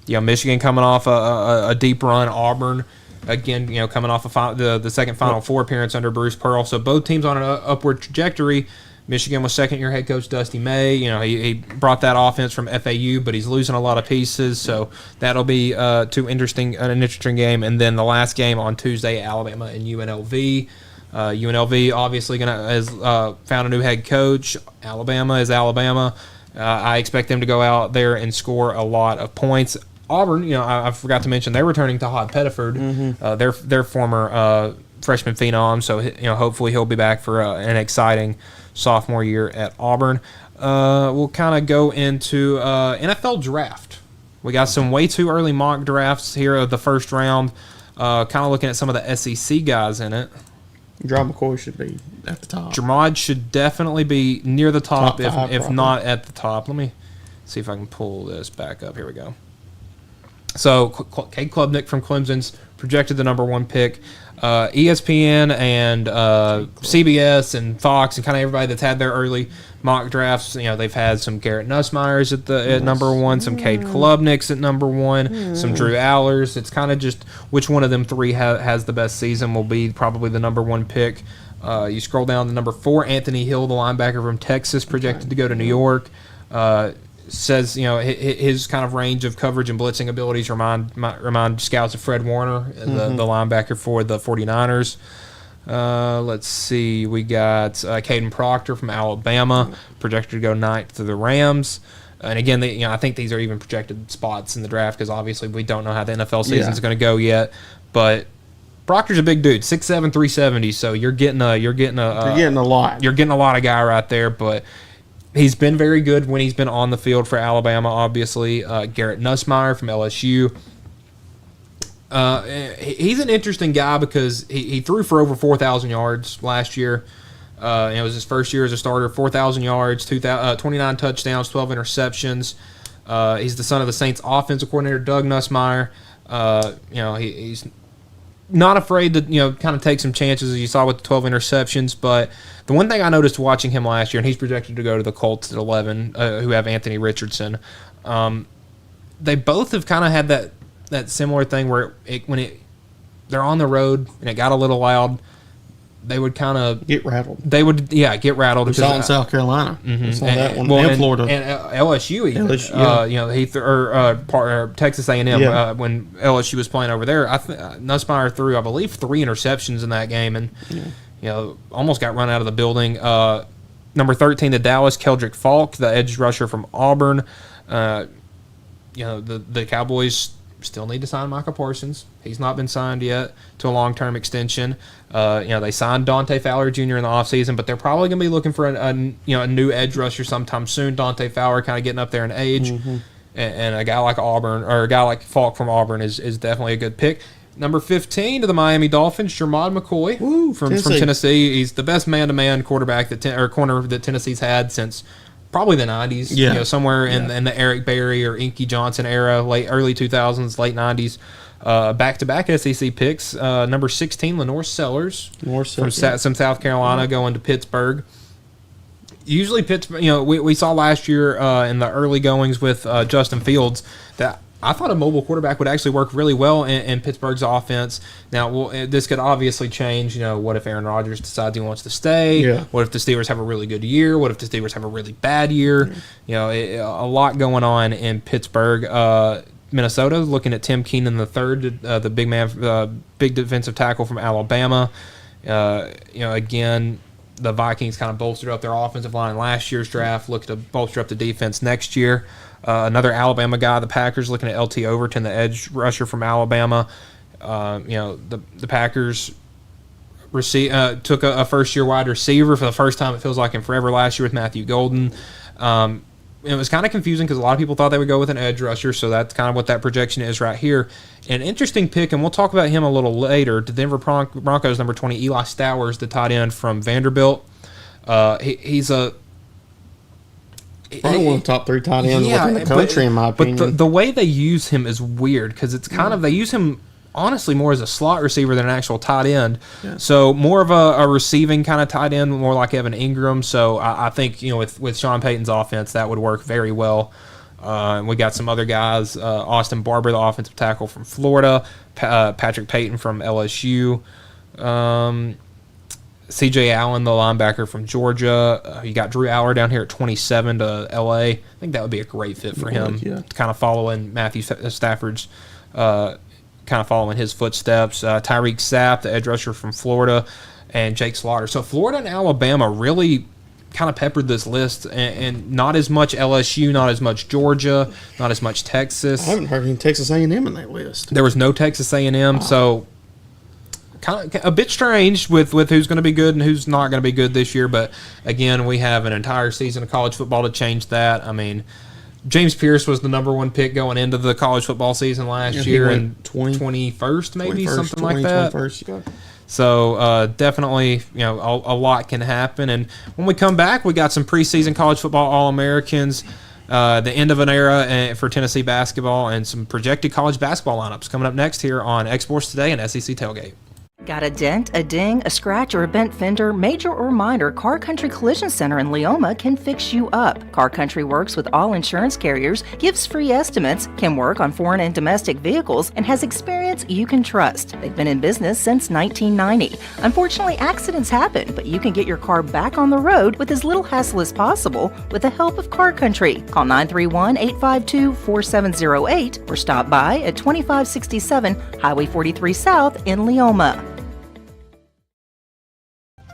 Michigan coming off a deep run. Auburn again, coming off the second Final Four appearance under Bruce Pearl. So both teams on an upward trajectory. Michigan was second-year head coach Dusty May. He brought that offense from FAU, but he's losing a lot of pieces, so that'll be an interesting game. And then the last game on Tuesday, Alabama and UNLV. UNLV obviously has found a new head coach. Alabama is Alabama. I expect them to go out there and score a lot of points. Auburn, I forgot to mention they're returning to Todd Pettiford, their former freshman phenom. So hopefully he'll be back for an exciting sophomore year at Auburn. We'll kind of go into NFL draft. We got some way too early mock drafts here of the first round. Kind of looking at some of the SEC guys in it. Gerard McCoy should be at the top. Jamad should definitely be near the top, if not at the top. Let me see if I can pull this back up. Here we go. So, Cade Klubnik from Clemson's projected the number one pick. ESPN and CBS and Fox and kind of everybody that's had their early mock drafts, they've had some Garrett Nussmeyers at number one, some Cade Klubniks at number one, some Drew Allers. It's kind of just which one of them three has the best season will be probably the number one pick. You scroll down to number 4, Anthony Hill, the linebacker from Texas, projected to go to New York. Says his kind of range of coverage and blitzing abilities remind scouts of Fred Warner, the linebacker for the 49ers. Let's see, we got Caden Proctor from Alabama, projected to go 9th to the Rams. And again, I think these are even projected spots in the draft because obviously we don't know how the NFL season is going to go yet. But Proctor's a big dude, 6'7", 370. So you're getting a lot. You're getting a lot of guy right there, but. He's been very good when he's been on the field for Alabama, obviously. Garrett Nussmeier from LSU. He's an interesting guy because he threw for over 4,000 yards last year. It was his first year as a starter, 4,000 yards, 29 touchdowns, 12 interceptions. He's the son of the Saints offensive coordinator, Doug Nussmeier. He's not afraid to kind of take some chances, as you saw with the 12 interceptions. But the one thing I noticed watching him last year, and he's projected to go to the Colts at 11, who have Anthony Richardson. They both have kind of had that similar thing where they're on the road and it got a little loud. They would kind of get rattled. They would, get rattled. We saw in South Carolina. Mm-hmm. Saw that one in Florida and LSU. Even. Texas A&M when LSU was playing over there. Nussmeier threw, I believe, 3 interceptions in that game, and almost got run out of the building. Number 13, the Dallas Keldrick Falk, the edge rusher from Auburn. The Cowboys still need to sign Micah Parsons. He's not been signed yet to a long-term extension. They signed Dante Fowler Jr. in the offseason, but they're probably going to be looking for a new edge rusher sometime soon. Dante Fowler kind of getting up there in age, and a guy like Auburn or a guy like Falk from Auburn is definitely a good pick. Number 15 to the Miami Dolphins, Jermod McCoy from Tennessee. He's the best man-to-man quarterback corner that Tennessee's had since probably the 90s, somewhere in the Eric Berry or Inky Johnson era, early 2000s, late 90s. Back-to-back SEC picks. Number 16, Lenore Sellers from South Carolina going to Pittsburgh. Usually Pittsburgh, we saw last year in the early goings with Justin Fields that I thought a mobile quarterback would actually work really well in Pittsburgh's offense. Now, this could obviously change. What if Aaron Rodgers decides he wants to stay? Yeah. What if the Steelers have a really good year? What if the Steelers have a really bad year? A lot going on in Pittsburgh. Minnesota looking at Tim Keenan III, the big man, big defensive tackle from Alabama. Again, the Vikings kind of bolstered up their offensive line last year's draft. Look to bolster up the defense next year. Another Alabama guy, the Packers, looking at LT Overton, the edge rusher from Alabama. The Packers took a first-year wide receiver for the first time, it feels like, in forever last year with Matthew Golden. It was kind of confusing because a lot of people thought they would go with an edge rusher, so that's kind of what that projection is right here. An interesting pick, and we'll talk about him a little later, the Denver Broncos, number 20, Eli Stowers, the tight end from Vanderbilt. He's a... Probably one of the top 3 tight ends within the country, in my opinion. But the way they use him is weird because it's kind of... They use him, honestly, more as a slot receiver than an actual tight end. Yeah. So more of a receiving kind of tight end, more like Evan Ingram. So I think, with Sean Payton's offense, that would work very well. And we got some other guys, Austin Barber, the offensive tackle from Florida, Patrick Payton from LSU, C.J. Allen, the linebacker from Georgia. You got Drew Aller down here at 27 to L.A. I think that would be a great fit for him, to kind of follow in Matthew Stafford's kind of following his footsteps. Tyreek Sapp, the edge rusher from Florida, and Jake Slaughter. So Florida and Alabama really kind of peppered this list, and not as much LSU, not as much Georgia, not as much Texas. I haven't heard any Texas A&M in that list. There was no Texas A&M, so kind of a bit strange with who's going to be good and who's not going to be good this year. But again, we have an entire season of college football to change that. I mean, James Pierce was the number 1 pick going into the college football season last year, and 21st, maybe something like that. 21st, yeah. So definitely, a lot can happen. And when we come back, we got some preseason college football All-Americans, the end of an era for Tennessee basketball, and some projected college basketball lineups coming up next here on X-Sports Today and SEC Tailgate. Got a dent, a ding, a scratch, or a bent fender? Major or minor, Car Country Collision Center in Leoma can fix you up. Car Country works with all insurance carriers, gives free estimates, can work on foreign and domestic vehicles, and has experience you can trust. They've been in business since 1990. Unfortunately, accidents happen, but you can get your car back on the road with as little hassle as possible with the help of Car Country. Call 931-852-4708 or stop by at 2567 Highway 43 South in Leoma.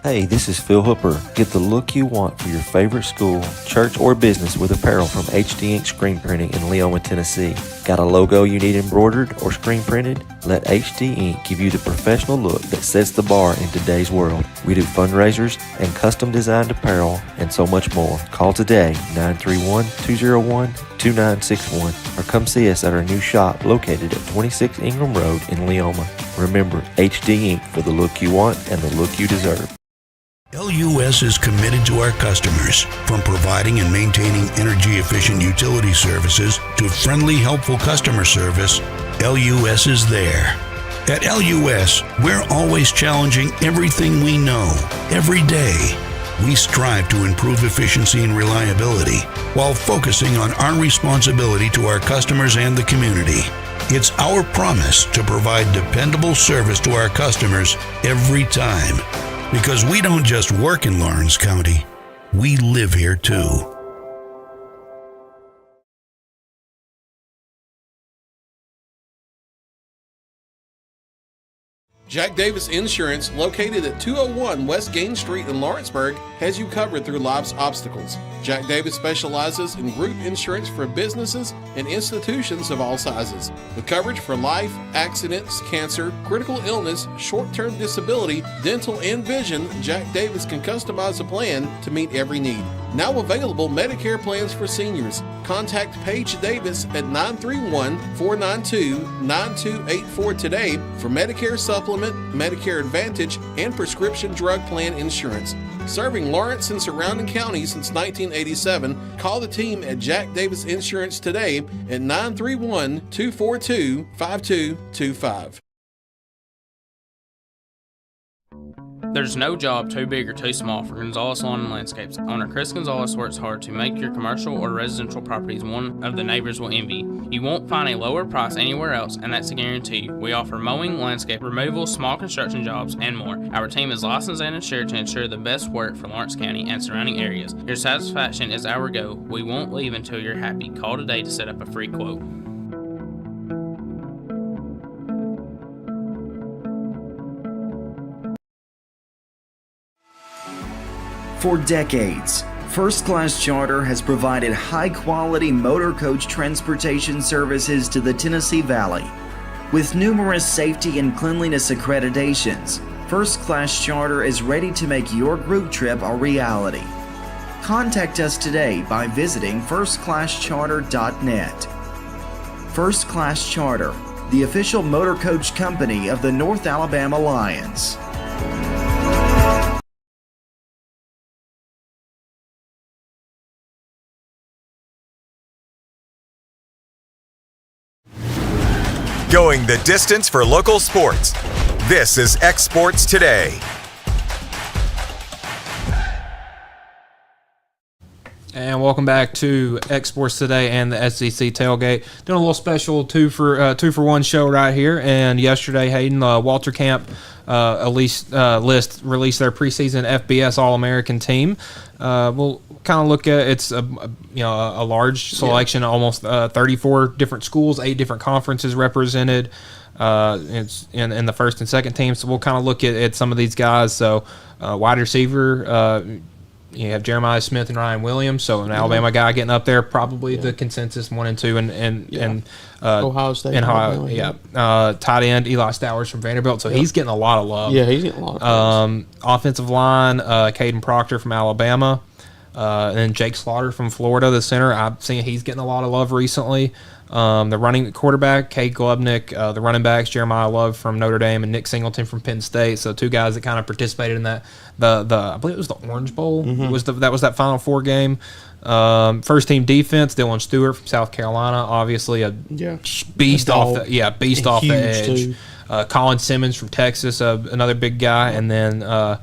Hey, this is Phil Hooper. Get the look you want for your favorite school, church, or business with apparel from HD Ink Screen Printing in Leoma, Tennessee. Got a logo you need embroidered or screen printed? Let HD Ink give you the professional look that sets the bar in today's world. We do fundraisers and custom designed apparel and so much more. Call today, 931-201-2961, or come see us at our new shop located at 26 Ingram Road in Leoma. Remember, HD Ink for the look you want and the look you deserve. LUS is committed to our customers, from providing and maintaining energy-efficient utility services to friendly, helpful customer service. LUS is there. At LUS, we're always challenging everything we know, every day. We strive to improve efficiency and reliability while focusing on our responsibility to our customers and the community. It's our promise to provide dependable service to our customers every time. Because we don't just work in Lawrence County, we live here too. Jack Davis Insurance, located at 201 West Gain Street in Lawrenceburg, has you covered through life's obstacles. Jack Davis specializes in group insurance for businesses and institutions of all sizes. With coverage for life, accidents, cancer, critical illness, short-term disability, dental, and vision, Jack Davis can customize a plan to meet every need. Now available Medicare plans for seniors. Contact Paige Davis at 931-492-9284 today for Medicare Supplement, Medicare Advantage, and prescription drug plan insurance. Serving Lawrence and surrounding counties since 1987, call the team at Jack Davis Insurance today at 931-242-5225. There's no job too big or too small for Gonzalez Lawn and Landscapes. Owner Chris Gonzalez works hard to make your commercial or residential properties one of the neighbors will envy. You won't find a lower price anywhere else, and that's a guarantee. We offer mowing, landscape removal, small construction jobs, and more. Our team is licensed and insured to ensure the best work for Lawrence County and surrounding areas. Your satisfaction is our goal. We won't leave until you're happy. Call today to set up a free quote. For decades, First Class Charter has provided high-quality motor coach transportation services to the Tennessee Valley. With numerous safety and cleanliness accreditations, First Class Charter is ready to make your group trip a reality. Contact us today by visiting firstclasscharter.net. First Class Charter, the official motor coach company of the North Alabama Lions. Going the distance for local sports. This is X Sports Today. And welcome back to X Sports Today and the SEC Tailgate. Doing a little special two for one show right here. And yesterday, Hayden, Walter Camp released their preseason FBS All-American team. We'll kind of look at it's a large selection, almost 34 different schools, 8 different conferences represented. It's in the first and second team. So we'll kind of look at some of these guys. So wide receiver. You have Jeremiah Smith and Ryan Williams, so an Alabama guy getting up there, probably the consensus 1 and 2, and Ohio State, and Ohio, tight end Eli Stowers from Vanderbilt, so he's getting a lot of love. Yeah, he's getting a lot of offensive line, Caden Proctor from Alabama, and then Jake Slaughter from Florida, the center. I've seen he's getting a lot of love recently. The running quarterback, Cade Glubnick, the running backs, Jeremiah Love from Notre Dame and Nick Singleton from Penn State. So 2 guys that kind of participated in that. I believe it was the Orange Bowl. That was that Final Four game. First team defense, Dylan Stewart from South Carolina, obviously a beast off the edge. Colin Simmons from Texas, another big guy, and then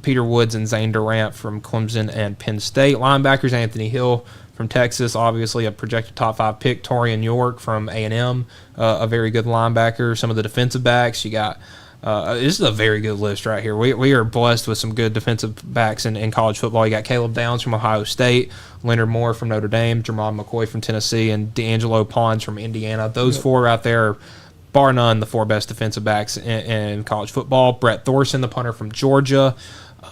Peter Woods and Zane Durant from Clemson and Penn State. Linebackers, Anthony Hill from Texas, obviously a projected top 5 pick. Torian York from A&M, a very good linebacker. Some of the defensive backs, you got this is a very good list right here. We are blessed with some good defensive backs in college football. You got Caleb Downs from Ohio State, Leonard Moore from Notre Dame, Jermon McCoy from Tennessee, and D'Angelo Pons from Indiana. Those 4 right there are, bar none, the 4 best defensive backs in college football. Brett Thorson, the punter from Georgia,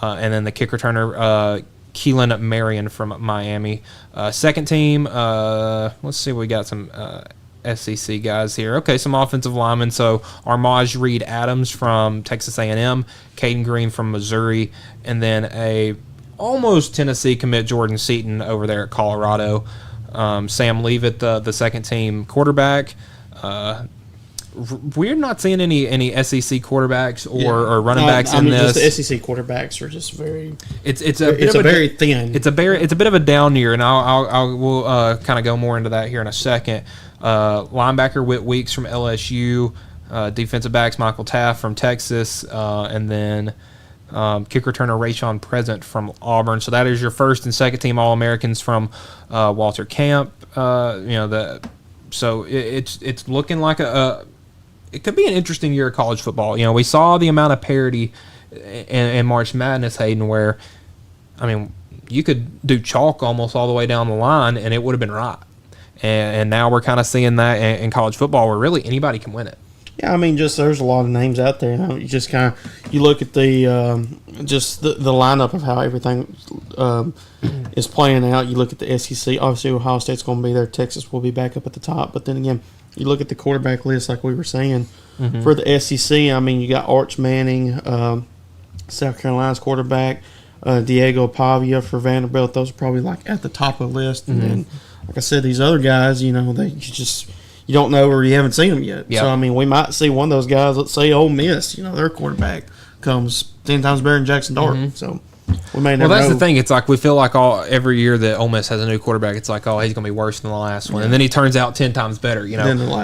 and then the kick returner, Keelan Marion from Miami. Second team, let's see, we got some SEC guys here. Okay, some offensive linemen. So Armaj Reed Adams from Texas A&M, Caden Green from Missouri, and then a almost Tennessee commit, Jordan Seaton, over there at Colorado. Sam Leavitt, the second team quarterback. We're not seeing any SEC quarters or running backs in this. Just the SEC quarterbacks are just very. It's very thin. It's a bit of a down year, and we'll kind of go more into that here in a second. Linebacker Whit Weeks from LSU, defensive backs Michael Taft from Texas, and then kick returner Rayshon Present from Auburn. So that is your first and second team All-Americans from Walter Camp. So it's looking like it could be an interesting year of college football. You know, we saw the amount of parity in March Madness, Hayden, where, I mean, you could do chalk almost all the way down the line, and it would have been right. And now we're kind of seeing that in college football where really anybody can win it. Yeah, I mean, just there's a lot of names out there. You just kind of look at the lineup of how everything is playing out. You look at the SEC. Obviously, Ohio State's going to be there. Texas will be back up at the top. But then again, you look at the quarterback list, like we were saying, for the SEC. I mean, you got Arch Manning, South Carolina's quarterback, Diego Pavia for Vanderbilt. Those are probably like at the top of the list. And then, like I said, these other guys, you don't know or you haven't seen them yet. Yep. So, I mean, we might see one of those guys, let's say Ole Miss, their quarterback comes 10 times better than Jackson Dart. So, we may never know. Well, that's the thing. It's like we feel like every year that Ole Miss has a new quarterback, it's like, oh, he's going to be worse than the last one. And then he turns out 10 times better.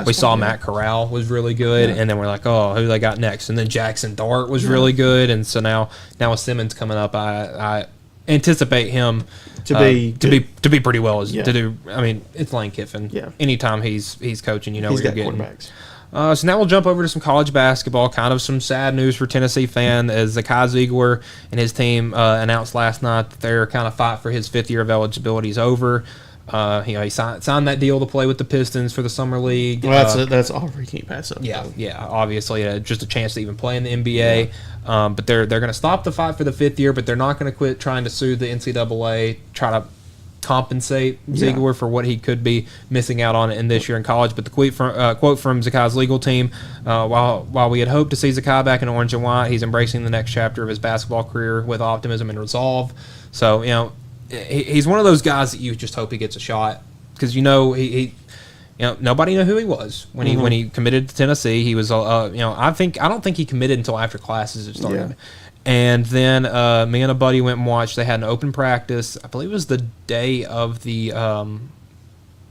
We saw Matt Corral was really good, and then we're like, oh, who they got next? And then Jackson Dart was really good. And so now with Simmons coming up, I anticipate him to be pretty well to do. I mean, it's Lane Kiffin. Yeah. Anytime he's coaching, he's what you're getting. Quarterbacks. So now we'll jump over to some college basketball. Kind of some sad news for Tennessee fan as Zakai Ziegler and his team announced last night that their kind of fight for his 5th year of eligibility is over. He signed that deal to play with the Pistons for the summer league. Well, that's offer you can't pass up. Yeah. Obviously, just a chance to even play in the NBA. Yeah. But they're going to stop the fight for the 5th year, but they're not going to quit trying to sue the NCAA, try to compensate Ziegler for what he could be missing out on in this year in college. But the quote from Zakai's legal team, while we had hoped to see Zakai back in orange and white, he's embracing the next chapter of his basketball career with optimism and resolve. So, he's one of those guys that you just hope he gets a shot, because he nobody knew who he was when he committed to Tennessee. He was I don't think he committed until after classes had started. And then me and a buddy went and watched. They had an open practice. I believe it was the day of the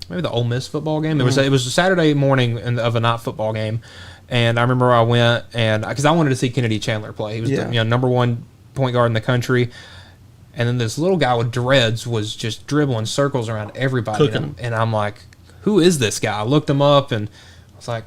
maybe the Ole Miss football game. It was a Saturday morning of a night football game, and I remember I went and because I wanted to see Kennedy Chandler play. He was the number one point guard in the country. And then this little guy with dreads was just dribbling circles around everybody. And I'm like, who is this guy? I looked him up, and I was like,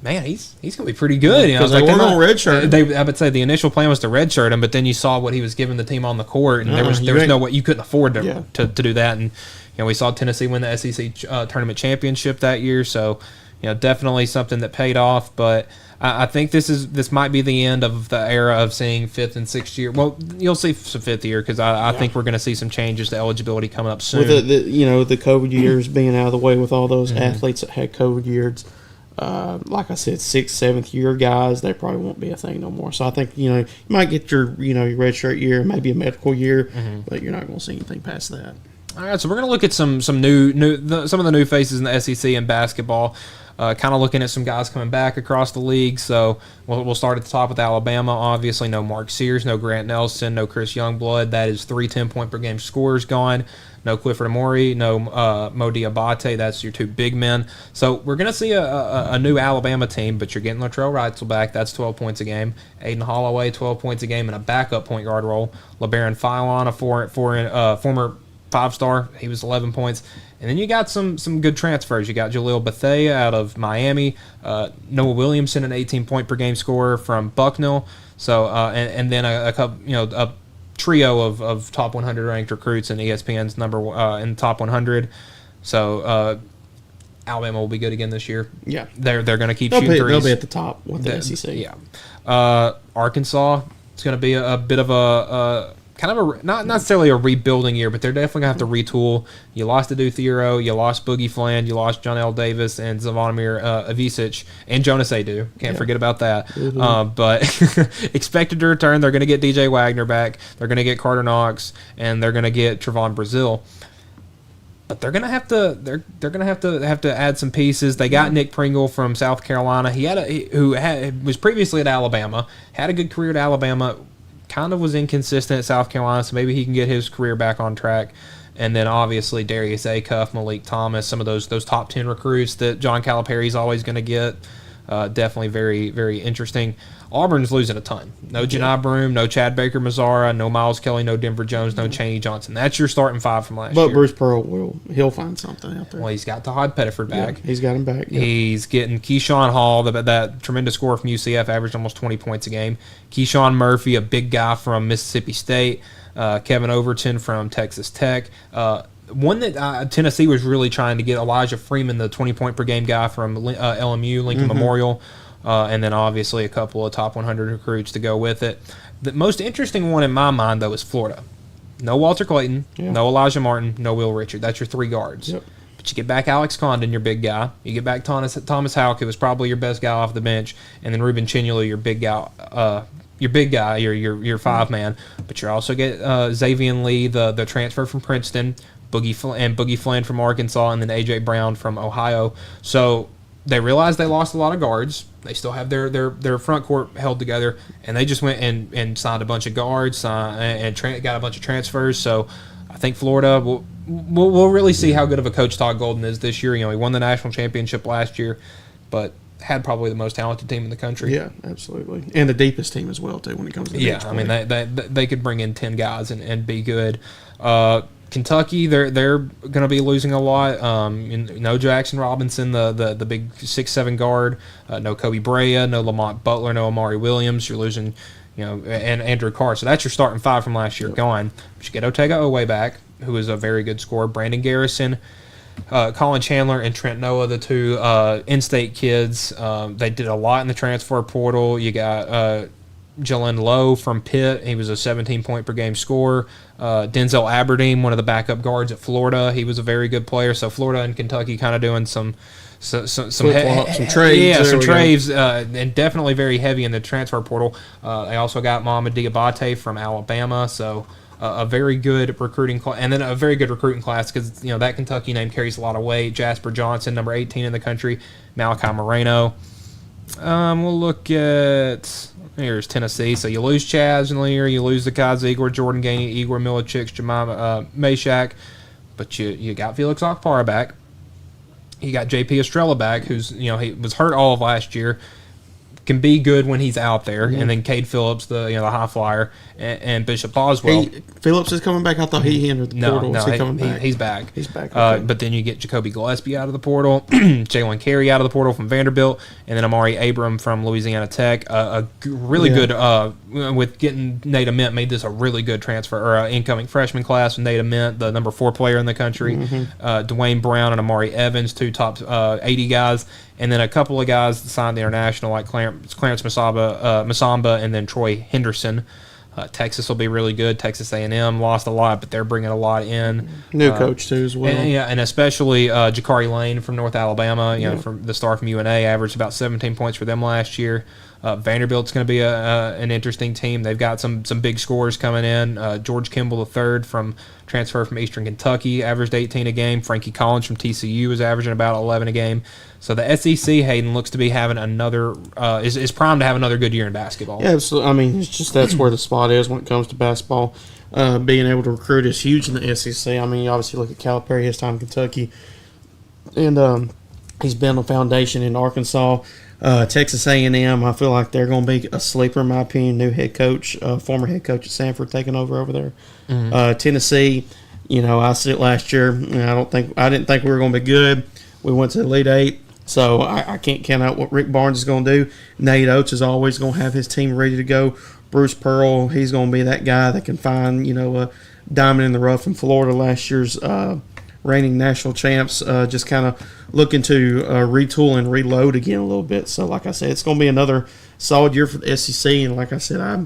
man, he's going to be pretty good. Because they weren't on redshirt. I would say the initial plan was to redshirt him, but then you saw what he was giving the team on the court, and there was no way you couldn't afford to do that. And we saw Tennessee win the SEC tournament championship that year, so definitely something that paid off. But I think this might be the end of the era of seeing fifth and sixth year. Well, you'll see some fifth year, because I think we're going to see some changes to eligibility coming up soon. With the COVID years being out of the way, with all those athletes that had COVID years, like I said, 6th, 7th year guys, they probably won't be a thing no more. So I think you might get your your redshirt year, maybe a medical year, but you're not going to see anything past that. All right, so we're going to look at some of the new faces in the SEC in basketball. Kind of looking at some guys coming back across the league. So we'll start at the top with Alabama. Obviously, no Mark Sears, no Grant Nelson, no Chris Youngblood. That is 3 10-point-per-game scorers gone. No Clifford Amori, no Mo Diabate. That's your 2 big men. So we're going to see a new Alabama team, but you're getting Latrell Wrightsell back. That's 12 points a game. Aiden Holloway, 12 points a game in a backup point guard role. LeBaron Philon, a former 5-star. He was 11 points. And then you got some good transfers. You got Jaleel Bethea out of Miami, Noah Williamson, an 18-point-per-game scorer from Bucknell. So and then a couple, a trio of top 100 ranked recruits in ESPN's in the top 100. So Alabama will be good again this year. Yeah, they're going to keep shooting threes. They'll be at the top with the SEC. Yeah, Arkansas. It's going to be a bit of a kind of not necessarily a rebuilding year, but they're definitely going to have to retool. You lost Adu Thiero, you lost Boogie Fland, you lost John L. Davis and Zvonimir Ivisic, and Jonas Adu. Can't forget about that. But expected to return. They're going to get DJ Wagner back. They're going to get Carter Knox, and they're going to get Trevon Brazile. But they're gonna have to add some pieces. They got Nick Pringle from South Carolina. Who was previously at Alabama, had a good career at Alabama. Kind of was inconsistent at South Carolina, so maybe he can get his career back on track. And then obviously Darius Acuff, Malik Thomas, some of those top 10 recruits that John Calipari's always going to get. Definitely very, very interesting. Auburn's losing a ton. No Janai Broome, no Chad Baker-Mazara, no Miles Kelly, no Denver Jones, no Chaney Johnson. That's your starting 5 from last year. But Bruce Pearl he'll find something out there. Well, he's got Todd Pettiford back. Yeah, he's got him back. Yeah. He's getting Keyshawn Hall, that tremendous scorer from UCF, averaged almost 20 points a game. Keyshawn Murphy, a big guy from Mississippi State. Kevin Overton from Texas Tech. One that Tennessee was really trying to get, Elijah Freeman, the 20-point-per-game guy from LMU, Lincoln Memorial. And then obviously a couple of top 100 recruits to go with it. The most interesting one in my mind, though, is Florida. No Walter Clayton, no Elijah Martin, no Will Richard. That's your 3 guards. Yep. But you get back Alex Condon, your big guy. You get back Thomas Houck, who was probably your best guy off the bench, and then Ruben Chinulu, your big guy, your 5-man. But you also get Xavier Lee, the transfer from Princeton, Boogie Fland from Arkansas, and then A.J. Brown from Ohio. So they realized they lost a lot of guards. They still have their front court held together, and they just went and signed a bunch of guards and got a bunch of transfers. So I think Florida we'll really see how good of a coach Todd Golden is this year. He won the national championship last year, but had probably the most talented team in the country. Yeah, absolutely, and the deepest team as well too when it comes to bench play. They could bring in 10 guys and be good. Kentucky, they're going to be losing a lot. No Jackson Robinson, the big 6'7" guard. No Kobe Brea, no Lamont Butler, no Amari Williams. You're losing, and Andrew Carr. So that's your starting 5 from last year gone. But you get Otega Owe back, who is a very good scorer. Brandon Garrison, Colin Chandler, and Trent Noah, the 2 in-state kids. They did a lot in the transfer portal. You got Jalen Lowe from Pitt. He was a 17-point per game scorer. Denzel Aberdeen, one of the backup guards at Florida. He was a very good player. So Florida and Kentucky kind of doing some trades. Yeah, some trades, and definitely very heavy in the transfer portal. They also got Mohamed Diabate from Alabama. So a very good recruiting class, and then a very good recruiting class because that Kentucky name carries a lot of weight. Jasper Johnson, number 18 in the country. Malachi Moreno. We'll look at. Here's Tennessee. So you lose Chaz and Lear, you lose the Kaz Igor, Jordan Gainey, Igor Milichich, Jemima Meshack, but you got Felix Okpara back. You got J.P. Estrella back, who's he was hurt all of last year, can be good when he's out there, and then Cade Phillips, the high flyer, and Bishop Boswell. Phillips is coming back. I thought he entered the portal. No, is he coming back? He's back. He's back. Okay. But then you get Jacoby Gillespie out of the portal, Jalen Carey out of the portal from Vanderbilt, and then Amari Abram from Louisiana Tech. Really good with getting Nate Ament, made this a really good transfer or incoming freshman class with Nate Ament, the number 4 player in the country. Dwayne Brown and Amari Evans, 2 top 80 guys. And then a couple of guys signed the international, like Clarence Masamba and then Troy Henderson. Texas will be really good. Texas A&M lost a lot, but they're bringing a lot in. New coach, too, as well. And especially Jakari Lane from North Alabama, from the star from UNA, averaged about 17 points for them last year. Vanderbilt's going to be an interesting team. They've got some big scorers coming in. George Kimball III from transfer from Eastern Kentucky, averaged 18 a game. Frankie Collins from TCU is averaging about 11 a game. So the SEC, Hayden, looks to be having another is primed to have another good year in basketball. Yeah, absolutely. I mean, it's just that's where the spot is when it comes to basketball. Being able to recruit is huge in the SEC. I mean, you obviously look at Calipari, his time in Kentucky, and he's been a foundation in Arkansas. Texas A&M, I feel like they're going to be a sleeper, in my opinion. New head coach, former head coach at Sanford, taking over there. Tennessee, I said it last year. I didn't think we were going to be good. We went to the Elite Eight, so I can't count out what Rick Barnes is going to do. Nate Oates is always going to have his team ready to go. Bruce Pearl, he's going to be that guy that can find a diamond in the rough in Florida. Last year's reigning national champs, just kind of looking to retool and reload again a little bit. So, like I said, it's going to be another solid year for the SEC. And like I said, I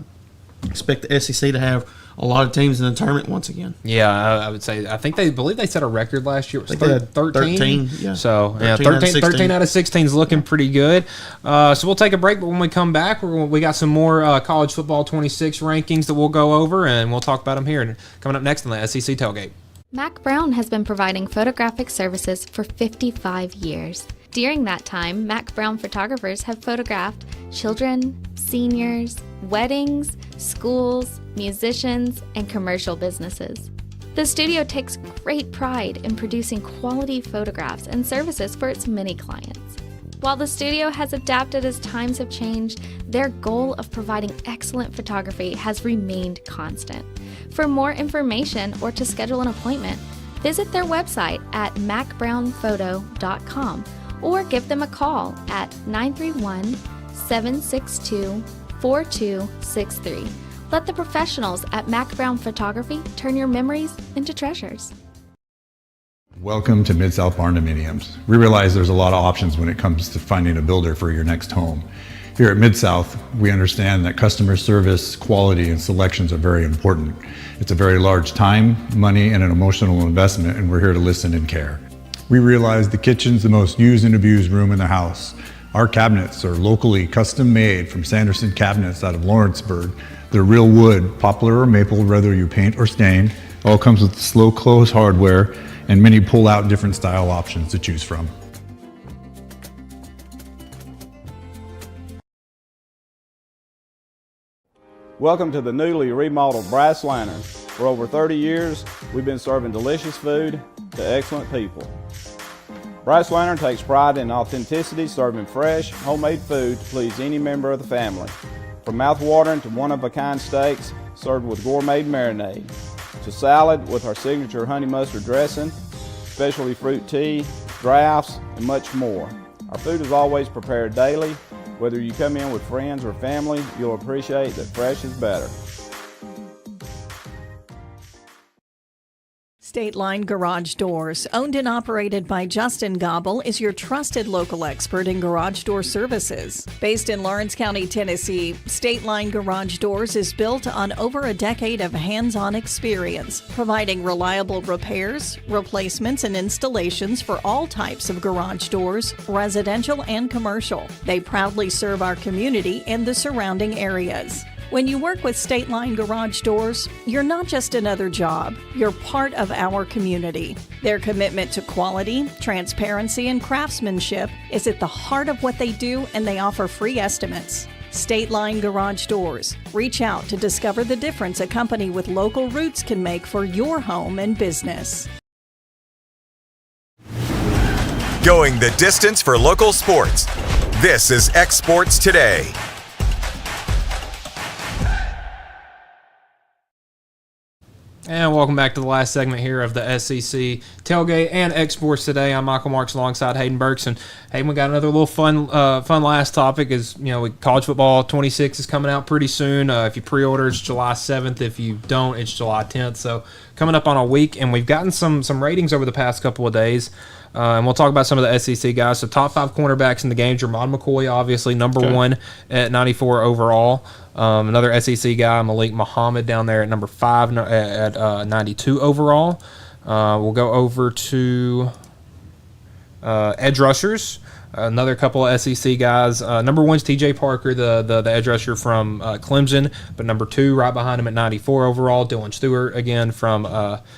expect the SEC to have a lot of teams in the tournament once again. Yeah, I would say. I believe they set a record last year. It was 13. Yeah. So 13 out of 16 is looking pretty good. So we'll take a break, but when we come back, we got some more college football 26 rankings that we'll go over, and we'll talk about them here. And coming up next on the SEC Tailgate. Mac Brown has been providing photographic services for 55 years. During that time, Mac Brown photographers have photographed children, seniors, weddings, schools, musicians, and commercial businesses. The studio takes great pride in producing quality photographs and services for its many clients. While the studio has adapted as times have changed, their goal of providing excellent photography has remained constant. For more information or to schedule an appointment, visit their website at macbrownphoto.com or give them a call at 931-762-4263. Let the professionals at Mac Brown Photography turn your memories into treasures. Welcome to Mid-South Barn Dominiums. We realize there's a lot of options when it comes to finding a builder for your next home. Here at Mid-South, we understand that customer service, quality, and selections are very important. It's a very large time, money, and an emotional investment, and we're here to listen and care. We realize the kitchen's the most used and abused room in the house. Our cabinets are locally custom made from Sanderson Cabinets out of Lawrenceburg. They're real wood, poplar or maple, whether you paint or stain. All comes with slow close hardware and many pull-out different style options to choose from. Welcome to the newly remodeled Brass Lantern. For over 30 years, we've been serving delicious food to excellent people. Brass Lantern takes pride in authenticity, serving fresh, homemade food to please any member of the family. From mouth-watering to one-of-a-kind steaks served with gourmet marinade, to salad with our signature honey mustard dressing, specialty fruit tea, drafts, and much more. Our food is always prepared daily. Whether you come in with friends or family, you'll appreciate that fresh is better. State Line Garage Doors, owned and operated by Justin Gobble, is your trusted local expert in garage door services. Based in Lawrence County, Tennessee, State Line Garage Doors is built on over a decade of hands-on experience, providing reliable repairs, replacements, and installations for all types of garage doors, residential and commercial. They proudly serve our community and the surrounding areas. When you work with State Line Garage Doors, you're not just another job, you're part of our community. Their commitment to quality, transparency, and craftsmanship is at the heart of what they do, and they offer free estimates. State Line Garage Doors. Reach out to discover the difference a company with local roots can make for your home and business. Going the distance for local sports. This is X Sports Today. And welcome back to the last segment here of the SEC Tailgate and X Sports Today. I'm Michael Marks alongside Hayden Burks. And Hayden, we got another little fun last topic is, college football 26 is coming out pretty soon. If you pre-order, it's July 7th. If you don't, it's July 10th. So coming up on a week, and we've gotten some ratings over the past couple of days. And we'll talk about some of the SEC guys. So top 5 cornerbacks in the game. Jermon McCoy, obviously, number 1 at 94 overall. Another SEC guy, Malik Muhammad, down there at number 5 at 92 overall. We'll go over to edge rushers. Another couple of SEC guys. Number 1's TJ Parker, the edge rusher from Clemson, but number 2 right behind him at 94 overall, Dylan Stewart again from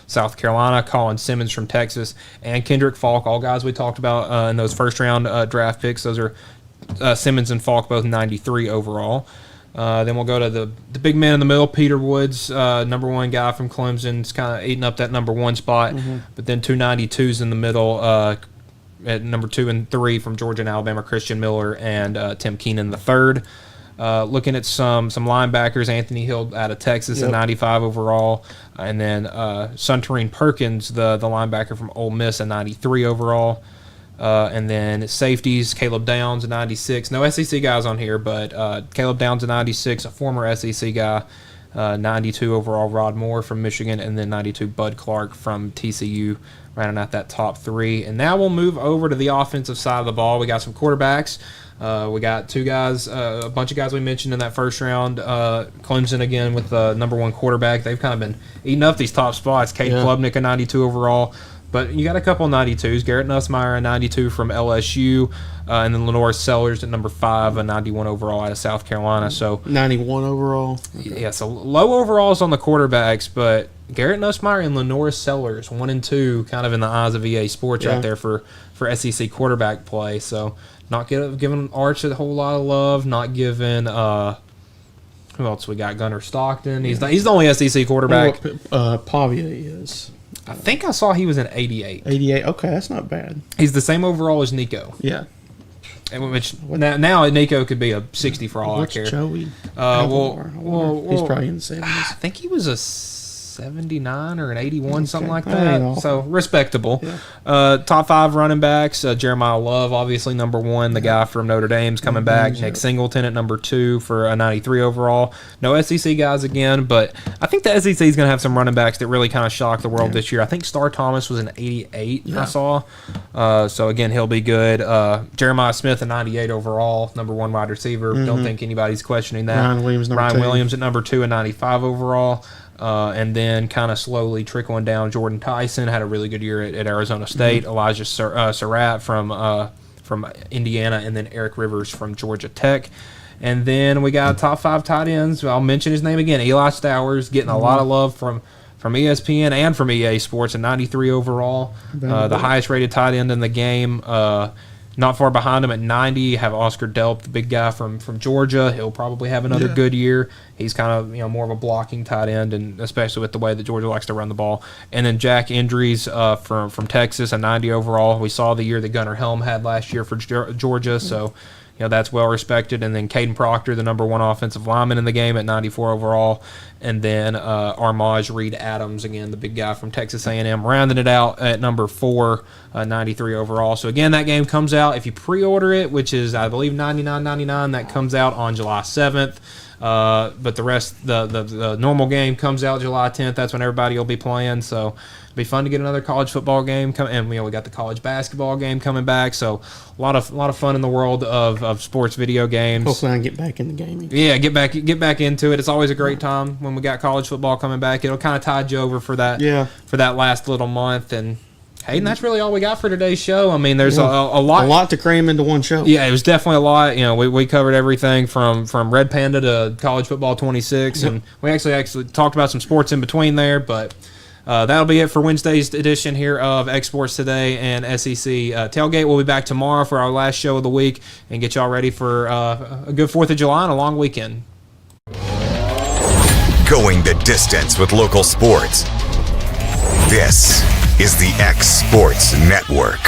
South Carolina, Colin Simmons from Texas, and Kendrick Falk, all guys we talked about in those first round draft picks. Those are Simmons and Falk, both 93 overall. Then we'll go to the big man in the middle, Peter Woods, number 1 guy from Clemson. It's kind of eating up that number 1 spot, but then 2 92s in the middle, at number 2 and 3 from Georgia and Alabama, Christian Miller and Tim Keenan III. Looking at some linebackers, Anthony Hill out of Texas at 95 overall, and then Suntarine Perkins, the linebacker from Ole Miss, at 93 overall. And then safeties, Caleb Downs at 96. No SEC guys on here, but Caleb Downs at 96, a former SEC guy. 92 overall, Rod Moore from Michigan, and then 92 Bud Clark from TCU, rounding out that top 3. And now we'll move over to the offensive side of the ball. We got some quarterbacks. We got 2 guys, a bunch of guys we mentioned in that first round. Clemson again with the number 1 quarterback. They've kind of been eating up these top spots. Cade Klubnik at 92 overall. But you got a couple of 92s. Garrett Nussmeier, a 92 from LSU, and then Lenore Sellers at number 5, a 91 overall out of South Carolina. So 91 overall. Okay. Yeah, so low overalls on the quarterbacks, but Garrett Nussmeier and Lenore Sellers, 1 and 2, kind of in the eyes of EA Sports right there for SEC quarterback play. So not giving Arch a whole lot of love, not giving who else we got? Gunnar Stockton. He's the only SEC quarterback. Pavia is. I think I saw he was in 88. 88. Okay, that's not bad. He's the same overall as Nico. Yeah. And which now Nico could be a 60 for all I care. Joey? He's probably in the 70s. I think he was a 79 or an 81, something like that. So respectable. Yeah. Top 5 running backs. Jeremiah Love, obviously number 1. The guy from Notre Dame's coming back. Nick Singleton at number 2 for a 93 overall. No SEC guys again, but I think the SEC is going to have some running backs that really kind of shocked the world this year. I think Star Thomas was an 88. I saw. So again, he'll be good. Jeremiah Smith a 98 overall, number 1 wide receiver. Don't think anybody's questioning that. Ryan Williams at number 2 and 95 overall. And then kind of slowly trickling down, Jordan Tyson had a really good year at Arizona State. Elijah Surratt from Indiana, and then Eric Rivers from Georgia Tech. And then we got top 5 tight ends. I'll mention his name again, Eli Stowers, getting a lot of love from ESPN and from EA Sports, at 93 overall. The highest rated tight end in the game. Not far behind him at 90, have Oscar Delp, the big guy from Georgia. He'll probably have another good year. He's kind of more of a blocking tight end, and especially with the way that Georgia likes to run the ball. And then Jack Indries from Texas, a 90 overall. We saw the year that Gunnar Helm had last year for Georgia, so that's well respected. And then Caden Proctor, the number 1 offensive lineman in the game, at 94 overall. And then Armaj Reed Adams, again, the big guy from Texas A&M, rounding it out at number 4, 93 overall. So again, that game comes out if you pre-order it, which is I believe $99.99. That comes out on July 7th. But the rest, the normal game comes out July 10th. That's when everybody will be playing. So it'll be fun to get another college football game and we got the college basketball game coming back. So a lot of fun in the world of sports video games. Hopefully I can get back in the gaming. Yeah, get back into it. It's always a great time when we got college football coming back. It'll kind of tide you over for that last little month. And Hayden, that's really all we got for today's show. I mean, there's a lot to cram into one show. Yeah, it was definitely a lot. You know, we covered everything from Red Panda to college football 26, and we actually talked about some sports in between there. But that'll be it for Wednesday's edition here of Exports Today and SEC Tailgate. We'll be back tomorrow for our last show of the week and get y'all ready for a good 4th of July and a long weekend. Going the distance with local sports. This is the X Sports Network.